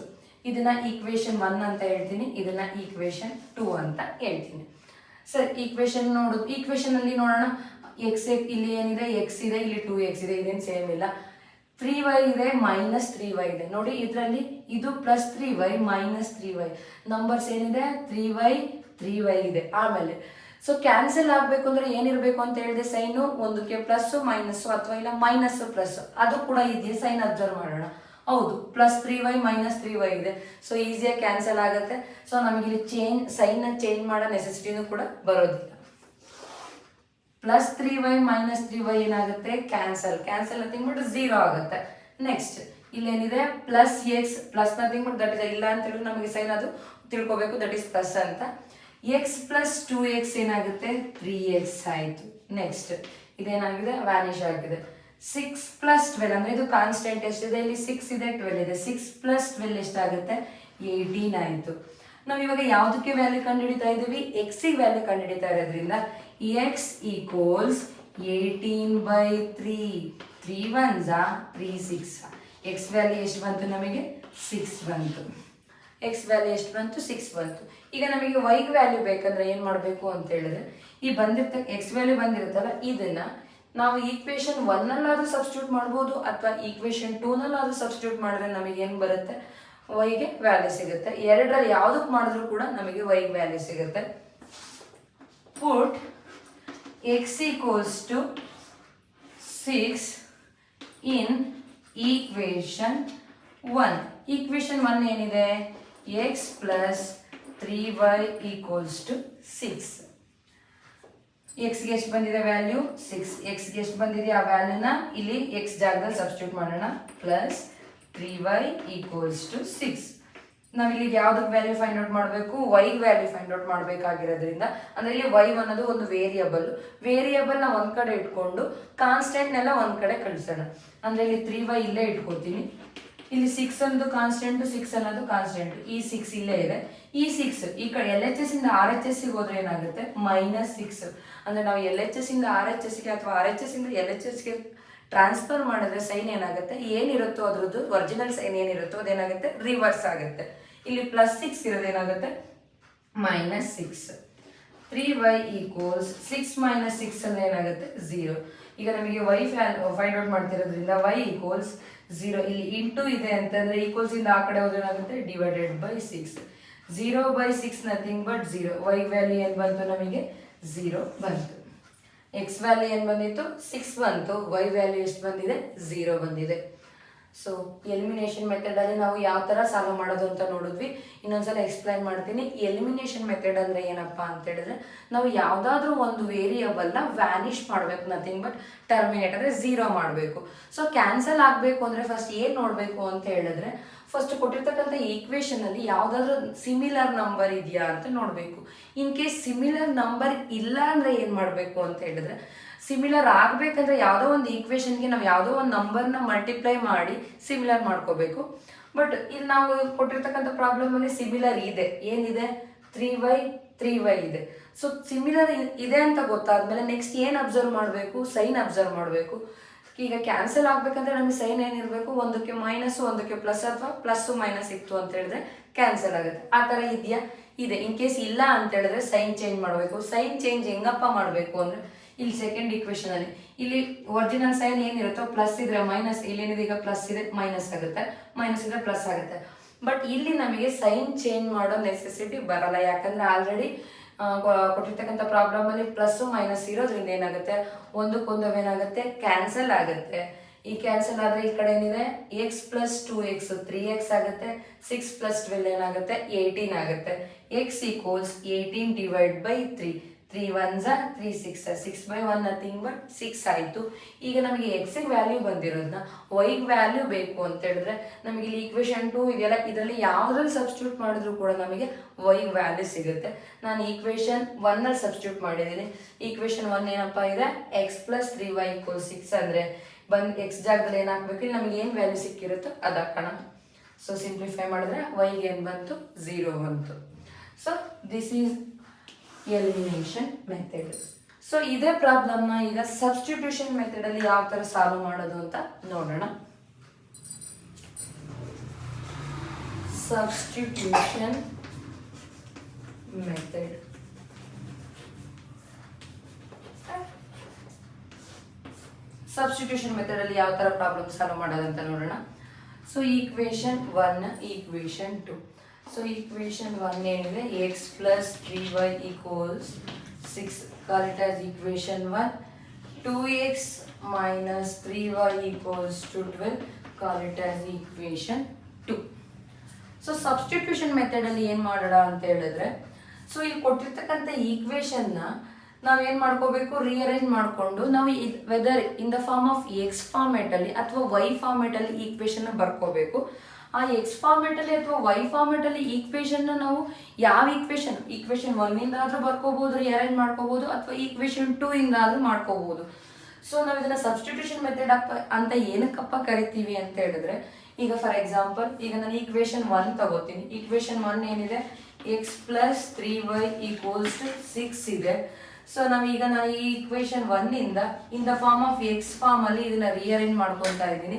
[SPEAKER 1] ಇದನ್ನ ಈಕ್ವೇಶನ್ 1 ಅಂತ ಹೇಳ್ತೀನಿ, ಇದನ್ನ ಈಕ್ವೇಶನ್ 2 ಅಂತ ಹೇಳ್ತೀನಿ. ಸರ್ ಈಕ್ವೇಶನ್ ನೋಡೋದು, ಈಕ್ವೇಶನ್ ಅಲ್ಲಿ ನೋಡೋಣ, ಇಲ್ಲಿ ಏನಿದೆ, ಎಕ್ಸ್ ಇದೆ, ಇಲ್ಲಿ 2x ಇದೆ, ಇದೇನು ಸೇಮ್ ಇಲ್ಲ. 3y ಇದೆ, ಮೈನಸ್ 3y ಇದೆ. ನೋಡಿ ಇದರಲ್ಲಿ ಇದು plus 3y minus 3y, numbers ಏನಿದೆ 3y ಇದೆ. ಆಮೇಲೆ ಸೊ ಕ್ಯಾನ್ಸಲ್ ಆಗ್ಬೇಕು ಅಂದ್ರೆ ಏನಿರ್ಬೇಕು ಅಂತ ಹೇಳಿದೆ, ಸೈನು ಒಂದಕ್ಕೆ ಪ್ಲಸ್ ಮೈನಸ್ ಅಥವಾ ಇಲ್ಲ ಮೈನಸ್ ಪ್ಲಸ್, ಅದು ಕೂಡ ಇದೆಯಾ ಸೈನ್ ಅಬ್ಸರ್ವ್ ಮಾಡೋಣ. ಹೌದು, ಪ್ಲಸ್ 3y ಮೈನಸ್ 3y ಇದೆ. ಸೊ ಈಸಿಯಾಗಿ ಕ್ಯಾನ್ಸಲ್ ಆಗುತ್ತೆ. ಸೊ ನಮಗೆ ಇಲ್ಲಿ ಸೈನ್ ಚೇಂಜ್ ಮಾಡೋ ನೆಸೆಸಿಟಿನೂ ಕೂಡ ಬರೋದಿಲ್ಲ. ಪ್ಲಸ್ 3y ಮೈನಸ್ 3y ಏನಾಗುತ್ತೆ, ಕ್ಯಾನ್ಸಲ್ ನಥಿಂಗ್ ಬಟ್ 0 ಆಗುತ್ತೆ. ನೆಕ್ಸ್ಟ್ ಇಲ್ಲೇನಿದೆ, plus X plus nothing but that is ಇಲ್ಲ ಅಂತ ಹೇಳಿ ನಮಗೆ ಸೈನ್ ಅದು ತಿಳ್ಕೊಬೇಕು, ದಟ್ ಇಸ್ ಪ್ಲಸ್ ಅಂತ. ಎಕ್ಸ್ ಪ್ಲಸ್ 2x ಏನಾಗುತ್ತೆ, 3x ಆಯ್ತು. ನೆಕ್ಸ್ಟ್ ಇದೇನಾಗಿದೆ, ವ್ಯಾನಿಶ್ ಆಗಿದೆ. 6 plus 12 ಅಂದ್ರೆ ಇದು ಕಾನ್ಸ್ಟೆಂಟ್ ಎಷ್ಟಿದೆ, ಇಲ್ಲಿ 6 ಇದೆ, 12 ಇದೆ. 6 plus 12 ಎಷ್ಟಾಗುತ್ತೆ, 18 ಆಯ್ತು. ನಾವು ಇವಾಗ ಯಾವುದಕ್ಕೆ ವ್ಯಾಲ್ಯೂ ಕಂಡುಹಿಡಿತಾ ಇದೀವಿ, x ಗೆ ವ್ಯಾಲ್ಯೂ ಕಂಡುಹಿಡಿತಾ ಇರೋದ್ರಿಂದ x equals 18/3. 3 1s 3 6. x value ಎಷ್ಟು ಬಂತು ನಮಗೆ, 6 ಬಂತು. ಎಕ್ಸ್ ವ್ಯಾಲ್ಯೂ ಎಷ್ಟು ಬಂತು 6 ಬಂತು. ಈಗ ನಮಗೆ ವೈಗೆ ವ್ಯಾಲ್ಯೂ ಬೇಕಂದ್ರೆ ಏನು ಮಾಡಬೇಕು ಅಂತ ಹೇಳಿದ್ರೆ ಈ ಎಕ್ಸ್ ವ್ಯಾಲ್ಯೂ ಬಂದಿರುತ್ತಲ್ಲ ಇದನ್ನ ನಾವು ಈಕ್ವೇಶನ್ 1ನಲ್ಲಾದ್ರೂ ಸಬ್ಸ್ಟಿಟ್ಯೂಟ್ ಮಾಡ್ಬೋದು ಅಥವಾ ಈಕ್ವೇಶನ್ 2ನಲ್ಲಾದ್ರೂ ಸಬ್ಸ್ಟಿಟ್ಯೂಟ್ ಮಾಡಿದ್ರೆ ನಮಗೆ ಏನು ಬರುತ್ತೆ ವೈಗೆ ವ್ಯಾಲ್ಯೂ ಸಿಗುತ್ತೆ. ಎರಡರಲ್ಲಿ ಯಾವುದಕ್ಕೆ ಮಾಡಿದ್ರು ಕೂಡ ನಮಗೆ ವೈಗೆ ವ್ಯಾಲ್ಯೂ ಸಿಗುತ್ತೆ. ಪುಟ್ x equals to 6 in equation 1. equation 1 ಏನಿದೆ x plus 3y equals to 6. ಎಕ್ಸ್ಗೆ ಎಷ್ಟು ಬಂದಿದೆ ವ್ಯಾಲ್ಯೂ 6. ಎಕ್ಸ್ಗೆ ಎಷ್ಟು ಬಂದಿದೆ ಆ ವ್ಯಾಲ್ಯೂನ ಇಲ್ಲಿ ಎಕ್ಸ್ ಜಾಗದಲ್ಲಿ ಸಬ್ಸ್ಟಿಟ್ಯೂಟ್ ಮಾಡೋಣ. Plus 3y equals to 6. ನಾವು ಇಲ್ಲಿ ಯಾವ್ದಕ್ಕೆ ವ್ಯಾಲ್ಯೂ ಫೈಂಡ್ ಔಟ್ ಮಾಡಬೇಕು ವೈಗೆ ವ್ಯಾಲ್ಯೂ ಫೈಂಡ್ ಔಟ್ ಮಾಡಬೇಕಾಗಿರೋದ್ರಿಂದ ಅಂದ್ರೆ ಇಲ್ಲಿ ವೈ ಅನ್ನೋದು ಒಂದು ವೇರಿಯಬಲ್ ನ ಒಂದ್ ಕಡೆ ಇಟ್ಕೊಂಡು ಕಾನ್ಸ್ಟೆಂಟ್ನೆಲ್ಲ ಒಂದ್ ಕಡೆ ಕಳಿಸೋಣ. ಅಂದ್ರೆ ಇಲ್ಲಿ 3y ಇಲ್ಲೇ ಇಟ್ಕೋತೀನಿ. ಇಲ್ಲಿ 6 ಅನ್ನೋದು ಕಾನ್ಸ್ಟೆಂಟ್, 6 ಅನ್ನೋದು ಕಾನ್ಸ್ಟೆಂಟ್. ಈ 6 ಇಲ್ಲೇ ಇದೆ. ಈ 6 ಈ ಕಡೆ LHS ಇಂದ RHS ಗೆ ಹೋದ್ರೆ ಏನಾಗುತ್ತೆ -6. ಅಂದ್ರೆ ನಾವು LHS ಇಂದ RHS ಗೆ ಅಥವಾ RHS ಇಂದ LHS ಗೆ ಟ್ರಾನ್ಸ್ಫರ್ ಮಾಡಿದ್ರೆ ಸೈನ್ ಏನಾಗುತ್ತೆ ಏನಿರುತ್ತೋ ಅದ್ರದ್ದು ಒರಿಜಿನಲ್ ಸೈನ್ ಏನಿರುತ್ತೋ ಅದೇನಾಗುತ್ತೆ ರಿವರ್ಸ್ ಆಗುತ್ತೆ. ಇಲ್ಲಿ +6 ಇರೋದೇನಾಗುತ್ತೆ -6. 3y ಈಕ್ವಲ್ಸ್ 6 - 6 ಅಂದ್ರೆ ಏನಾಗುತ್ತೆ 0. ಈಗ ನಮಗೆ y ಫೈಂಡ್ ಔಟ್ ಮಾಡ್ತಿರೋದ್ರಿಂದ y ಈಕ್ವಲ್ಸ್ 0. ಇಲ್ಲಿ ಇಂಟು ಇದೆ ಅಂತಂದ್ರೆ ಈಕ್ವಲ್ಸ್ ಇಂದ ಆ ಕಡೆ ಹೋದ್ರೆ ಏನಾಗುತ್ತೆ divided by 6. 0/6 nothing but 0. y value ಏನು ಬಂತು ನಮಗೆ 0 ಬಂತು. x ವ್ಯಾಲ್ಯೂ ಏನು ಬಂದಿತ್ತು 6 ಬಂತು. y ವ್ಯಾಲ್ಯೂ ಎಷ್ಟು ಬಂದಿದೆ 0 ಬಂದಿದೆ. ಸೊ ಎಲಿಮಿನೇಷನ್ ಮೆಥಡ್ ಅಲ್ಲಿ ನಾವು ಯಾವ ತರ ಸಾಲ್ವ್ ಮಾಡೋದು ಅಂತ ನೋಡಿದ್ವಿ. ಇನ್ನೊಂದ್ಸಲ ಎಕ್ಸ್ಪ್ಲೈನ್ ಮಾಡ್ತೀನಿ. ಎಲಿಮಿನೇಷನ್ ಮೆಥಡ್ ಅಂದ್ರೆ ಏನಪ್ಪಾ ಅಂತ ಹೇಳಿದ್ರೆ ನಾವು ಯಾವ್ದಾದ್ರೂ ಒಂದು ವೇರಿಯಬಲ್ ನ ವ್ಯಾನಿಶ್ ಮಾಡ್ಬೇಕು, ನಥಿಂಗ್ ಬಟ್ ಟರ್ಮಿನೇಟ್ ಅಂದ್ರೆ 0 ಮಾಡಬೇಕು. ಸೊ ಕ್ಯಾನ್ಸಲ್ ಆಗಬೇಕು ಅಂದ್ರೆ ಫಸ್ಟ್ ಏನ್ ನೋಡ್ಬೇಕು ಅಂತ ಹೇಳಿದ್ರೆ ಫಸ್ಟ್ ಕೊಟ್ಟಿರ್ತಕ್ಕಂಥ ಈಕ್ವೇಶನ್ ಅಲ್ಲಿ ಯಾವ್ದಾದ್ರು ಸಿಮಿಲರ್ ನಂಬರ್ ಇದೆಯಾ ಅಂತ ನೋಡ್ಬೇಕು. ಇನ್ ಕೇಸ್ ಸಿಮಿಲರ್ ನಂಬರ್ ಇಲ್ಲ ಅಂದ್ರೆ ಏನ್ ಮಾಡ್ಬೇಕು ಅಂತ ಹೇಳಿದ್ರೆ ಸಿಮಿಲರ್ ಆಗ್ಬೇಕಂದ್ರೆ ಯಾವುದೋ ಒಂದು ಈಕ್ವೇಶನ್ಗೆ ನಾವು ಯಾವುದೋ ಒಂದು ನಂಬರ್ನ ಮಲ್ಟಿಪ್ಲೈ ಮಾಡಿ ಸಿಮಿಲರ್ ಮಾಡ್ಕೋಬೇಕು. ಬಟ್ ಇಲ್ಲಿ ನಾವು ಕೊಟ್ಟಿರ್ತಕ್ಕಂಥ ಪ್ರಾಬ್ಲಮ್ ಅಲ್ಲಿ ಸಿಮಿಲರ್ ಇದೆ. ಏನಿದೆ 3y ಇದೆ. ಸೊ ಸಿಮಿಲರ್ ಇದೆ ಅಂತ ಗೊತ್ತಾದ್ಮೇಲೆ ನೆಕ್ಸ್ಟ್ ಏನ್ ಅಬ್ಸರ್ವ್ ಮಾಡಬೇಕು ಸೈನ್ ಅಬ್ಸರ್ವ್ ಮಾಡಬೇಕು. ಈಗ ಕ್ಯಾನ್ಸಲ್ ಆಗ್ಬೇಕಂದ್ರೆ ನಮಗೆ ಸೈನ್ ಏನಿರಬೇಕು ಒಂದಕ್ಕೆ ಮೈನಸ್ ಒಂದಕ್ಕೆ ಪ್ಲಸ್ ಅಥವಾ ಪ್ಲಸ್ ಮೈನಸ್ ಇತ್ತು ಅಂತ ಹೇಳಿದ್ರೆ ಕ್ಯಾನ್ಸಲ್ ಆಗುತ್ತೆ. ಆ ತರ ಇದೆಯಾ ಇದೆ. ಇನ್ ಕೇಸ್ ಇಲ್ಲ ಅಂತ ಹೇಳಿದ್ರೆ ಸೈನ್ ಚೇಂಜ್ ಮಾಡಬೇಕು. ಸೈನ್ ಚೇಂಜ್ ಹೆಂಗಪ್ಪ ಮಾಡಬೇಕು ಅಂದ್ರೆ ಇಲ್ಲಿ ಸೆಕೆಂಡ್ ಈಕ್ವೇಶನ್ ಅಲ್ಲಿ ಇಲ್ಲಿ ಒರಿಜಿನಲ್ ಸೈನ್ ಏನಿರುತ್ತೋ ಪ್ಲಸ್ ಇದ್ರೆ ಮೈನಸ್, ಇಲ್ಲೇನಿದೆ ಈಗ ಪ್ಲಸ್ ಇದೆ ಮೈನಸ್ ಆಗುತ್ತೆ, ಮೈನಸ್ ಇದ್ರೆ ಪ್ಲಸ್ ಆಗುತ್ತೆ. ಬಟ್ ಇಲ್ಲಿ ನಮಗೆ ಸೈನ್ ಚೇಂಜ್ ಮಾಡೋ ನೆಸೆಸಿಟಿ ಬರಲ್ಲ. ಯಾಕಂದ್ರೆ ಆಲ್ರೆಡಿ ಕೊಟ್ಟಿರ್ತಕ್ಕಂಥ ಪ್ರಾಬ್ಲಮ್ ಅಲ್ಲಿ ಪ್ಲಸ್ ಮೈನಸ್ ಇರೋದ್ರಿಂದ ಏನಾಗುತ್ತೆ ಒಂದಕ್ಕೊಂದು ಏನಾಗುತ್ತೆ ಕ್ಯಾನ್ಸಲ್ ಆಗುತ್ತೆ. ಈ ಕ್ಯಾನ್ಸಲ್ ಆದ್ರೆ ಈ ಕಡೆ ಏನಿದೆ x + 2x 3x ಆಗುತ್ತೆ. 6 + 12 ಏನಾಗುತ್ತೆ 18 ಆಗುತ್ತೆ. x equals 18 divide by 3. 3 1s 3 6 6/1 nothing but 6 ಆಯಿತು. ಈಗ ನಮಗೆ ಎಕ್ಸ್ ವ್ಯಾಲ್ಯೂ ಬಂದಿರೋದನ್ನ ವೈಗೆ ವ್ಯಾಲ್ಯೂ ಬೇಕು ಅಂತ ಹೇಳಿದ್ರೆ ನಮಗೆ ಇಲ್ಲಿ ಈಕ್ವೇಶನ್ 2 ಇದೆಯಲ್ಲ ಇದರಲ್ಲಿ ಯಾವುದ್ರಲ್ಲಿ ಸಬ್ಸ್ಟಿಟ್ಯೂಟ್ ಮಾಡಿದ್ರು ಕೂಡ ನಮಗೆ ವೈಗೆ ವ್ಯಾಲ್ಯೂ ಸಿಗುತ್ತೆ. ನಾನು ಈಕ್ವೇಶನ್ 1ನಲ್ಲಿ ಸಬ್ಸ್ಟಿಟ್ಯೂಟ್ ಮಾಡಿದ್ದೀನಿ. ಈಕ್ವೇಶನ್ 1 ಏನಪ್ಪಾ ಇದೆ x + 3y = 6 ಅಂದ್ರೆ ಎಕ್ಸ್ ಜಾಗದಲ್ಲಿ ಏನು ಹಾಕ್ಬೇಕು ಇಲ್ಲಿ ನಮಗೆ ಏನು ವ್ಯಾಲ್ಯೂ ಸಿಕ್ಕಿರುತ್ತೋ ಅದು ಹಾಕೋಣ. ಸೊ ಸಿಂಪ್ಲಿಫೈ ಮಾಡಿದ್ರೆ ವೈಗೆ ಏನು ಬಂತು 0 ಬಂತು. So this is elimination method. So ಇದೇ ಪ್ರಾಬ್ಲಮ್ನ ಈಗ ಸಬ್ಸ್ಟಿಟ್ಯೂಷನ್ ಮೆಥಡ್ ಅಲ್ಲಿ ಯಾವ ತರ ಸಾಲ್ವ್ ಮಾಡೋದು ಅಂತ ನೋಡೋಣ. ಸಬ್ಸ್ಟಿಟ್ಯೂಷನ್ ಮೆಥಡ್ ಸಬ್ಸ್ಟಿಟ್ಯೂಷನ್ ಮೆಥಡ್ ಅಲ್ಲಿ ಯಾವ ತರ ಪ್ರಾಬ್ಲಮ್ ಸಾಲ್ವ್ ಮಾಡೋದು ಅಂತ ನೋಡೋಣ. So equation 1 equation 2. So equation 1 ಏನಿದೆ x + 3y = 6. Call it as equation 1. 2x - 3y = 12. Call it as equation 2. So substitution method ಅಲ್ಲಿ ಏನ್ ಮಾಡೋಣ ಅಂತ ಹೇಳಿದ್ರೆ ಸೊ ಇಲ್ಲಿ ಕೊಟ್ಟಿರ್ತಕ್ಕಂಥ ಈಕ್ವೇಶನ್ ನ ನಾವೇನ್ ಮಾಡ್ಕೋಬೇಕು ರಿಅರೇಂಜ್ ಮಾಡ್ಕೊಂಡು ನಾವು whether in the form of x format ಅಲ್ಲಿ ಅಥವಾ ವೈ ಫಾರ್ಮೆಟ್ ಅಲ್ಲಿ ಈಕ್ವೇಶನ್ ಬರ್ಕೋಬೇಕು. ಆ ಎಕ್ಸ್ ಫಾರ್ಮೆಟ್ ಅಲ್ಲಿ ಅಥವಾ ವೈ ಫಾರ್ಮೆಟ್ ಅಲ್ಲಿ ಈಕ್ವೇಶನ್ ನಾವು ಯಾವ ಈಕ್ವೇಶನ್ 1 ಇಂದ ಆದ್ರೂ ಬರ್ಕೋಬಹುದು, ರಿಅರೇಂಜ್ ಮಾಡ್ಕೋಬಹುದು, ಅಥವಾ ಈಕ್ವೇಶನ್ 2 ಇಂದ ಆದ್ರೂ ಮಾಡ್ಕೋಬಹುದು. ಸೊ ನಾವು ಇದನ್ನ ಸಬ್ಸ್ಟಿಟ್ಯೂಷನ್ ಮೆಥಡ್ ಅಂತ ಏನಕ್ಕಪ್ಪ ಕರಿತೀವಿ ಅಂತ ಹೇಳಿದ್ರೆ ಈಗ ಫಾರ್ ಎಕ್ಸಾಂಪಲ್ ಈಗ ನಾನು ಈಕ್ವೇಶನ್ 1 ತಗೋತೀನಿ. ಈಕ್ವೇಶನ್ 1 ಏನಿದೆ x + 3y = 6 ಇದೆ. ಸೊ ನಾವೀಗ ನಾನು ಈ ಈಕ್ವೇಶನ್ 1 ಇಂದ in the form of x form ಅಲ್ಲಿ ಇದನ್ನ ರಿಅರೇಂಜ್ ಮಾಡ್ಕೊತಾ ಇದ್ದೀನಿ.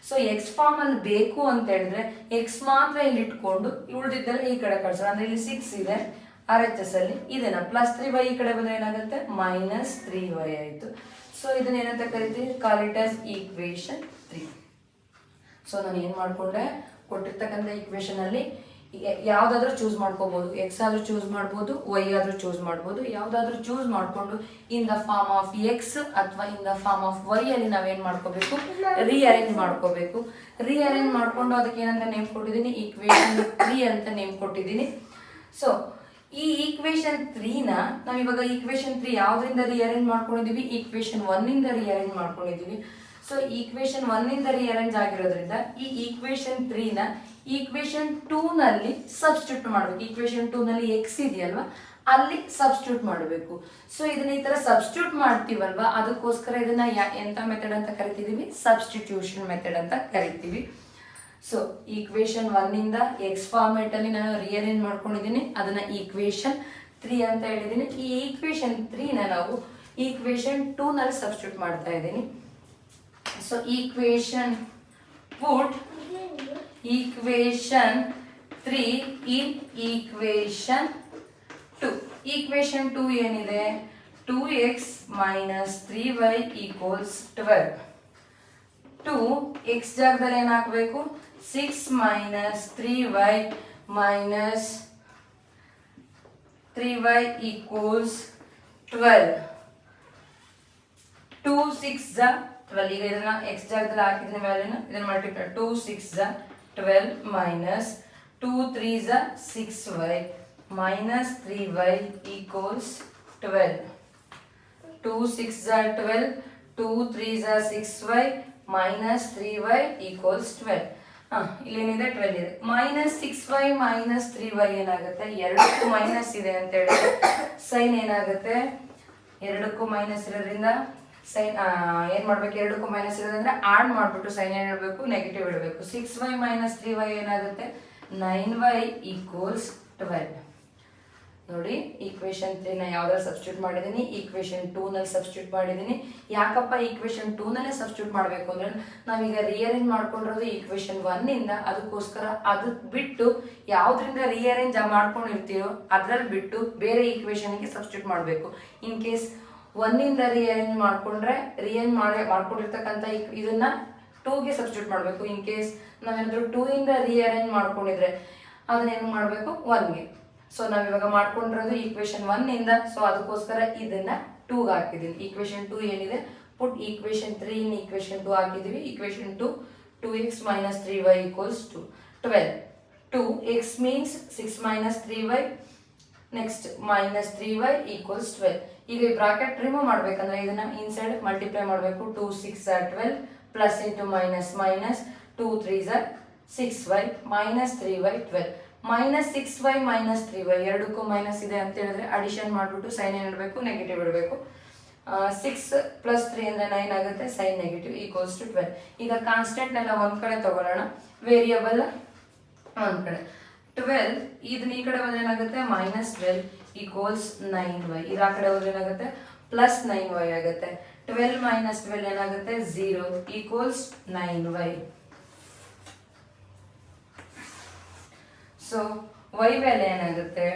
[SPEAKER 1] ಸೊ ಎಕ್ಸ್ ಫಾರ್ಮ್ ಅಲ್ಲಿ ಬೇಕು ಅಂತ ಹೇಳಿದ್ರೆ ಎಕ್ಸ್ ಮಾತ್ರ ಇಲ್ಲಿ ಇಟ್ಕೊಂಡು ಉಳಿದಿದ್ದೆಲ್ಲ ಈ ಕಡೆ ಕಳ್ಸೋಣ. ಅಂದ್ರೆ ಇಲ್ಲಿ 6 ಇದೆ RHS ಅಲ್ಲಿ, ಇದನ್ನ ಪ್ಲಸ್ 3y ಈ ಕಡೆ ಬಂದ್ರೆ ಏನಾಗುತ್ತೆ ಮೈನಸ್ 3y ಆಯ್ತು. ಸೊ ಇದನ್ನ ಏನಂತ ಕರಿತೀವಿ, call it as equation 3. So ನಾನು ಏನ್ ಮಾಡ್ಕೊಂಡೆ, ಕೊಟ್ಟಿರ್ತಕ್ಕಂಥ ಈಕ್ವೇಶನ್ ಅಲ್ಲಿ ಯಾವ್ದಾದ್ರೂ ಚೂಸ್ ಮಾಡ್ಕೋಬಹುದು, ಎಕ್ಸ್ ಆದ್ರೂ ಚೂಸ್ ಮಾಡ್ಬೋದು, ವೈ ಆದ್ರೂ ಚೂಸ್ ಮಾಡ್ಬೋದು. ಯಾವ್ದಾದ್ರೂ ಚೂಸ್ ಮಾಡ್ಕೊಂಡು in the form of X ಅಥವಾ in the form of Y ಅಲ್ಲಿ ನಾವೇನ್ ಮಾಡ್ಕೋಬೇಕು, ರೀಅರೇಂಜ್ ಮಾಡ್ಕೋಬೇಕು. ರೀಅರೇಂಜ್ ಮಾಡ್ಕೊಂಡು ಅದಕ್ಕೆ ಏನಂತ ನೇಮ್ ಕೊಟ್ಟಿದ್ದೀನಿ, ಈಕ್ವೇಶನ್ 3 ಅಂತ ನೇಮ್ ಕೊಟ್ಟಿದ್ದೀನಿ. ಸೊ ಈ ಈಕ್ವೇಶನ್ 3ನ ನಾವಿವಾಗ ಈಕ್ವೇಶನ್ 3 ಯಾವ್ದ್ರಿಂದ ರೀಅರೇಂಜ್ ಮಾಡ್ಕೊಂಡಿದೀವಿ, ಈಕ್ವೇಶನ್ 1 ಇಂದ ರೀಅರೇಂಜ್ ಮಾಡ್ಕೊಂಡಿದೀವಿ. ಸೊ ಈಕ್ವೇಶನ್ 1 ಇಂದ ರೀಅರೇಂಜ್ ಆಗಿರೋದ್ರಿಂದ ಈ ಈಕ್ವೇಶನ್ 3ನ ಈಕ್ವೇಶನ್ 2 ನಲ್ಲಿ ಸಬ್ಸ್ಟಿಟ್ಯೂಟ್ ಮಾಡಬೇಕು. ಈಕ್ವೇಶನ್ 2 ನಲ್ಲಿ ಎಕ್ಸ್ ಇದೆಯಲ್ವಾ ಅಲ್ಲಿ ಸಬ್ಸ್ಟಿಟ್ಯೂಟ್ ಮಾಡಬೇಕು. ಸೊ ಇದನ್ನ ಈ ತರ ಸಬ್ಸ್ಟಿಟ್ಯೂಟ್ ಮಾಡ್ತೀವಲ್ವಾ, ಅದಕ್ಕೋಸ್ಕರ ಇದನ್ನ ಎಂತ ಮೆಥಡ್ ಅಂತ ಕರಿತಿದೀವಿ, ಸಬ್ಸ್ಟಿಟ್ಯೂಷನ್ ಮೆಥಡ್ ಅಂತ ಕರಿತೀವಿ. ಸೊ ಈಕ್ವೇಶನ್ 1 ಇಂದ ಎಕ್ಸ್ ಫಾರ್ಮೇಟ್ ಅಲ್ಲಿ ನಾನು ರೀಅರೇಂಜ್ ಮಾಡ್ಕೊಂಡಿದ್ದೀನಿ, ಅದನ್ನ ಈಕ್ವೇಶನ್ 3 ಅಂತ ಹೇಳಿದ್ದೀನಿ. ಈ ಈಕ್ವೇಶನ್ 3ನ ನಾವು ಈಕ್ವೇಶನ್ 2 ನಲ್ಲಿ ಸಬ್ಸ್ಟಿಟ್ಯೂಟ್ ಮಾಡ್ತಾ ಇದ್ದೀನಿ. ಸೊ ಈಕ್ವೇಶನ್ ಪುಟ್ ಈಕ್ವೇಶನ್ 3 ಇನ್ ಈಕ್ವೇಶನ್ 2. ಈಕ್ವೇಶನ್ 2 ಏನಿದೆ, 2x minus 3y equals 12. 2x ಜಾಗದಲ್ಲಿ ಏನು ಹಾಕಬೇಕು, 6 minus 3y minus 3y equals 12. 2 6 12. ಈಗ ಇದನ್ನ x ಜಾಗದಲ್ಲಿ ಹಾಕಿದ್ರೆ ವ್ಯಾಲ್ಯೂನ ಇದನ್ನ multiply, 2 6 12 minus 2 3 6y minus 3y equals 12. 2 6 12, 2 3 6y minus 3y equals 12. ಇಲ್ಲೇನಿದೆ 12 ಇದೆ. ಮೈನಸ್ 6y ಮೈನಸ್ 3y ಏನಾಗುತ್ತೆ, ಎರಡಕ್ಕೂ ಮೈನಸ್ ಇದೆ ಅಂತ ಹೇಳಿದ್ರೆ ಸೈನ್ ಏನಾಗುತ್ತೆ, ಎರಡಕ್ಕೂ ಮೈನಸ್ ಇರೋದ್ರಿಂದ ಸೈನ್ ಏನ್ ಮಾಡ್ಬೇಕು, ಎರಡಕ್ಕೂ ಮೈನಸ್ ಇರೋದ್ರಿಂದ ಆಡ್ ಮಾಡ್ಬಿಟ್ಟು ಸೈನ್ ಏನ್ ಇಡಬೇಕು, ನೆಗೆಟಿವ್ ಇಡಬೇಕು. 6y ಮೈನಸ್ 3y ಏನಾಗುತ್ತೆ, 9y ಈಕ್ವಲ್ಸ್ 12. ನೋಡಿ ಈಕ್ವೇಶನ್ 3 ನ ಯಾವ್ದಾದ್ರು ಸಬ್ಸ್ಟಿಟ್ಯೂಟ್ ಮಾಡಿದೀನಿ, ಈಕ್ವೇಶನ್ 2 ನಲ್ಲಿ ಸಬ್ಸ್ಟಿಟ್ಯೂಟ್ ಮಾಡಿದೀನಿ. ಯಾಕಪ್ಪ ಈಕ್ವೇಶನ್ 2 ನಲ್ಲೇ ಸಬ್ಸ್ಟಿಟ್ಯೂಟ್ ಮಾಡಬೇಕು ಅಂದ್ರೆ ನಾವೀಗ ರೀಅರೇಂಜ್ ಮಾಡ್ಕೊಂಡಿರೋದು ಈಕ್ವೇಶನ್ 1 ಇಂದ, ಅದಕ್ಕೋಸ್ಕರ ಅದು ಬಿಟ್ಟು ಯಾವ್ದ್ರಿಂದ ರೀಅರೇಂಜ್ ಮಾಡ್ಕೊಂಡಿರ್ತೀರೋ ಅದ್ರಲ್ಲಿ ಬಿಟ್ಟು ಬೇರೆ ಈಕ್ವೇಶನ್ಗೆ ಸಬ್ಸ್ಟಿಟ್ಯೂಟ್ ಮಾಡಬೇಕು. ಇನ್ ಕೇಸ್ 1 ಇಂದ ರೀಅರೇಂಜ್ ಮಾಡ್ಕೊಂಡ್ರೆ ಮಾಡ್ಕೊಂಡಿರ್ತಕ್ಕಂಥ ಇದನ್ನ 2ಗೆ ಸಬ್ಸ್ಟಿಟ್ಯೂಟ್ ಮಾಡಬೇಕು. ಇನ್ ಕೇಸ್ ನಾವೇನಾದ್ರೂ 2 ಇಂದ ರೀಅರೇಂಜ್ ಮಾಡ್ಕೊಂಡಿದ್ರೆ ಅದನ್ನ ಏನು ಮಾಡಬೇಕು, 1ಗೆ. ಸೊ ನಾವಿವಾಗ ಮಾಡ್ಕೊಂಡಿರೋದು ಈಕ್ವೇಶನ್ 1 ಇಂದ, ಸೊ ಅದಕ್ಕೋಸ್ಕರ ಇದನ್ನ 2ಗೆ ಹಾಕಿದೀನಿ. ಈಕ್ವೇಶನ್ 2 ಏನಿದೆ, ಪುಟ್ ಈಕ್ವೇಶನ್ 3 ಇನ್ ಈಕ್ವೇಶನ್ 2 ಹಾಕಿದೀವಿ. Equation 2 2x minus 3y equals 12. 2x means 6 minus 3y, next minus 3y equals 12. ಈಗ ಈ ಬ್ರಾಕೆಟ್ ರಿಮೂವ್ ಮಾಡ್ಬೇಕಂದ್ರೆ ಇದನ್ನ ಇನ್ಸೈಡ್ ಮಲ್ಟಿಪ್ಲೈ ಮಾಡಬೇಕು. 2 6 12 plus into minus minus 2 3 6y minus 3y 12. Minus 6y minus 3y ಎರಡಕ್ಕೂ minus ಇದೆ ಅಂತ ಹೇಳಿದ್ರೆ ಅಡಿಷನ್ ಮಾಡಿಬಿಟ್ಟು ಸೈನ್ ಏನು ಇಡಬೇಕು, ನೆಗೆಟಿವ್ ಇಡಬೇಕು. 6 ಪ್ಲಸ್ 3 ಅಂದ್ರೆ 9 ಆಗುತ್ತೆ, ಸೈನ್ ನೆಗೆಟಿವ್ ಈಕ್ವಲ್ಸ್ ಟು 12. ಈಗ ಕಾನ್ಸ್ಟೆಂಟ್ ಎಲ್ಲ ಒಂದ್ ಕಡೆ ತಗೊಳ್ಳೋಣ, ವೇರಿಯಬಲ್ ಒಂದ್ ಕಡೆ. 12 ಇದನ್ನ ಈ ಕಡೆ ಬಂದ್ರೆ ಏನಾಗುತ್ತೆ, ಮೈನಸ್ 12 ಈಕ್ವಲ್ಸ್ 9y. ಇದು ಆ ಕಡೆ ಹೋದ್ರೆ ಏನಾಗುತ್ತೆ, ಪ್ಲಸ್ 9y ಆಗುತ್ತೆ. 12 ಮೈನಸ್ 12 ಏನಾಗುತ್ತೆ, 0 equals 9y. So y value ಏನಾಗುತ್ತೆ,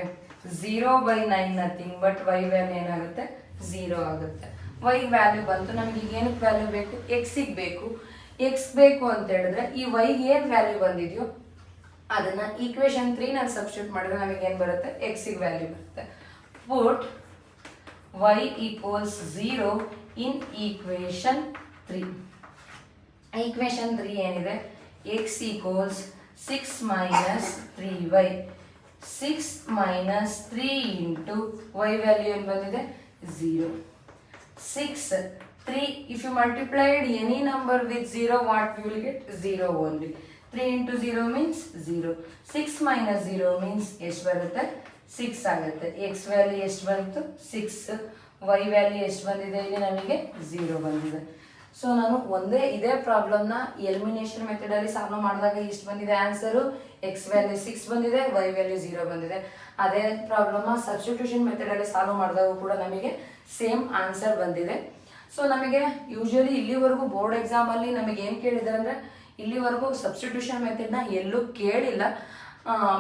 [SPEAKER 1] 0/9 ನಥಿಂಗ್ ಬಟ್ y ವ್ಯಾಲ್ಯೂ ಏನಾಗುತ್ತೆ, 0 ಆಗುತ್ತೆ. y ವ್ಯಾಲ್ಯೂ ಬಂತು. ನಮಗೆ ಈಗ ಏನಕ್ಕೆ ವ್ಯಾಲ್ಯೂ ಬೇಕು, x ಬೇಕು. x ಬೇಕು ಅಂತ ಹೇಳಿದ್ರೆ ಈ y ಗೆ ಏನು ವ್ಯಾಲ್ಯೂ ಬಂದಿದೆಯೋ ಅದನ್ನ ಈಕ್ವೇಶನ್ 3 ನಲ್ಲಿ ಸಬ್ಸ್ಟಿಟ್ಯೂಟ್ ಮಾಡಿದ್ರೆ ನಮಗೆ ಏನು ಬರುತ್ತೆ, x ಗೆ ವ್ಯಾಲ್ಯೂ ಬರುತ್ತೆ. ಪುಟ್ y ಈಕ್ವಲ್ಸ್ 0 ಇನ್ ಈಕ್ವೇಶನ್ 3. ಈಕ್ವೇಶನ್ 3 ಏನಿದೆ, x equals 6 minus 3y. 6 minus 3 into y value ಏನು ಬಂದಿದೆ, 0. 6 3 if you multiplied any number with 0 what we will get, 0 only. 3 into 0 means 0. 6 minus 0 means ಎಷ್ಟು ಬರುತ್ತೆ, 6 ಆಗುತ್ತೆ. x ವ್ಯಾಲ್ಯೂ ಎಷ್ಟು ಬಂತು, 6. y ವ್ಯಾಲ್ಯೂ ಎಷ್ಟು ಬಂದಿದೆ, ಇಲ್ಲಿ ನಮಗೆ 0 ಬಂದಿದೆ. ಸೊ ನಾನು ಇದೇ ಪ್ರಾಬ್ಲಮ್ನ ಎಲಿಮಿನೇಷನ್ ಮೆಥಡ್ ಅಲ್ಲಿ ಸಾಲ್ವ್ ಮಾಡಿದಾಗ ಇಷ್ಟು ಬಂದಿದೆ ಆನ್ಸರು, ಎಕ್ಸ್ ವ್ಯಾಲ್ಯೂ 6 ಬಂದಿದೆ, ವೈ ವ್ಯಾಲ್ಯೂ 0 ಬಂದಿದೆ. ಅದೇ ಪ್ರಾಬ್ಲಮ್ನ ಸಬ್ಸ್ಟಿಟ್ಯೂಷನ್ ಮೆಥಡ್ ಅಲ್ಲಿ ಸಾಲ್ವ್ ಮಾಡಿದಾಗ ಕೂಡ ನಮಗೆ ಸೇಮ್ ಆನ್ಸರ್ ಬಂದಿದೆ. ಸೊ ನಮಗೆ ಯೂಶುವಲಿ ಇಲ್ಲಿವರೆಗೂ ಬೋರ್ಡ್ ಎಕ್ಸಾಮ್ ಅಲ್ಲಿ ನಮಗೆ ಏನು ಕೇಳಿದ್ದಾರೆ ಅಂದ್ರೆ ಇಲ್ಲಿವರೆಗೂ ಸಬ್ಸ್ಟಿಟ್ಯೂಷನ್ ಮೆಥಡ್ನ ಎಲ್ಲೂ ಕೇಳಿಲ್ಲ,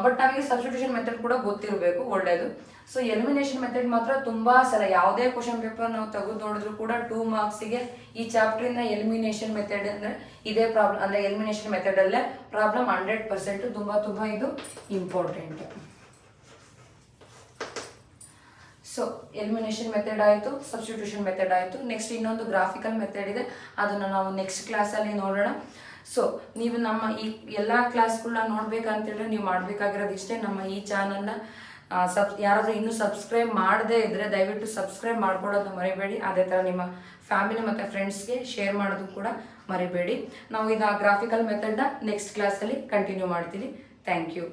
[SPEAKER 1] ಬಟ್ ನಮಗೆ ಸಬ್ಸ್ಟಿಟ್ಯೂಷನ್ ಮೆಥಡ್ ಕೂಡ ಗೊತ್ತಿರಬೇಕು, ಒಳ್ಳೆಯದು. ಸೊ ಎಲಿಮಿನೇಷನ್ ಮೆಥಡ್ ಮಾತ್ರ ತುಂಬ ಸಲ ಯಾವುದೇ ಕ್ವಶನ್ ಪೇಪರ್ ನಾವು ತೆಗೆದು ನೋಡಿದ್ರು ಕೂಡ 2 ಮಾರ್ಕ್ಸಿಗೆ ಈ ಚಾಪ್ಟರಿಂದ ಎಲಿಮಿನೇಷನ್ ಮೆಥಡ್ ಅಂದರೆ ಇದೇ ಪ್ರಾಬ್ಲಮ್, ಅಂದರೆ ಎಲಿಮಿನೇಷನ್ ಮೆಥಡಲ್ಲೇ ಪ್ರಾಬ್ಲಮ್ 100% ತುಂಬ ಇದು ಇಂಪಾರ್ಟೆಂಟ್. ಸೊ ಎಲಿಮಿನೇಷನ್ ಮೆಥಡ್ ಆಯಿತು, ಸಬ್ಸ್ಟಿಟ್ಯೂಷನ್ ಮೆಥಡ್ ಆಯಿತು. ನೆಕ್ಸ್ಟ್ ಇನ್ನೊಂದು ಗ್ರಾಫಿಕಲ್ ಮೆಥಡ್ ಇದೆ, ಅದನ್ನು ನಾವು ನೆಕ್ಸ್ಟ್ ಕ್ಲಾಸಲ್ಲಿ ನೋಡೋಣ. ಸೊ ನೀವು ನಮ್ಮ ಈ ಎಲ್ಲ ಕ್ಲಾಸ್ಗಳನ್ನ ನೋಡ್ಬೇಕಂತೇಳಿದ್ರೆ ನೀವು ಮಾಡಬೇಕಾಗಿರೋದು ಇಷ್ಟೇ, ನಮ್ಮ ಈ ಚಾನಲ್ನ ಯಾರಾದರೂ ಇನ್ನೂ ಸಬ್ಸ್ಕ್ರೈಬ್ ಮಾಡದೇ ಇದ್ದರೆ ದಯವಿಟ್ಟು ಸಬ್ಸ್ಕ್ರೈಬ್ ಮಾಡ್ಕೊಳ್ಳೋದು ಮರಿಬೇಡಿ. ಅದೇ ಥರ ನಿಮ್ಮ ಫ್ಯಾಮಿಲಿ ಮತ್ತು ಫ್ರೆಂಡ್ಸ್ಗೆ ಶೇರ್ ಮಾಡೋದು ಕೂಡ ಮರಿಬೇಡಿ. ನಾವು ಇದು ಗ್ರಾಫಿಕಲ್ ಮೆಥಡ್ನ ನೆಕ್ಸ್ಟ್ ಕ್ಲಾಸಲ್ಲಿ ಕಂಟಿನ್ಯೂ ಮಾಡ್ತೀವಿ. Thank you.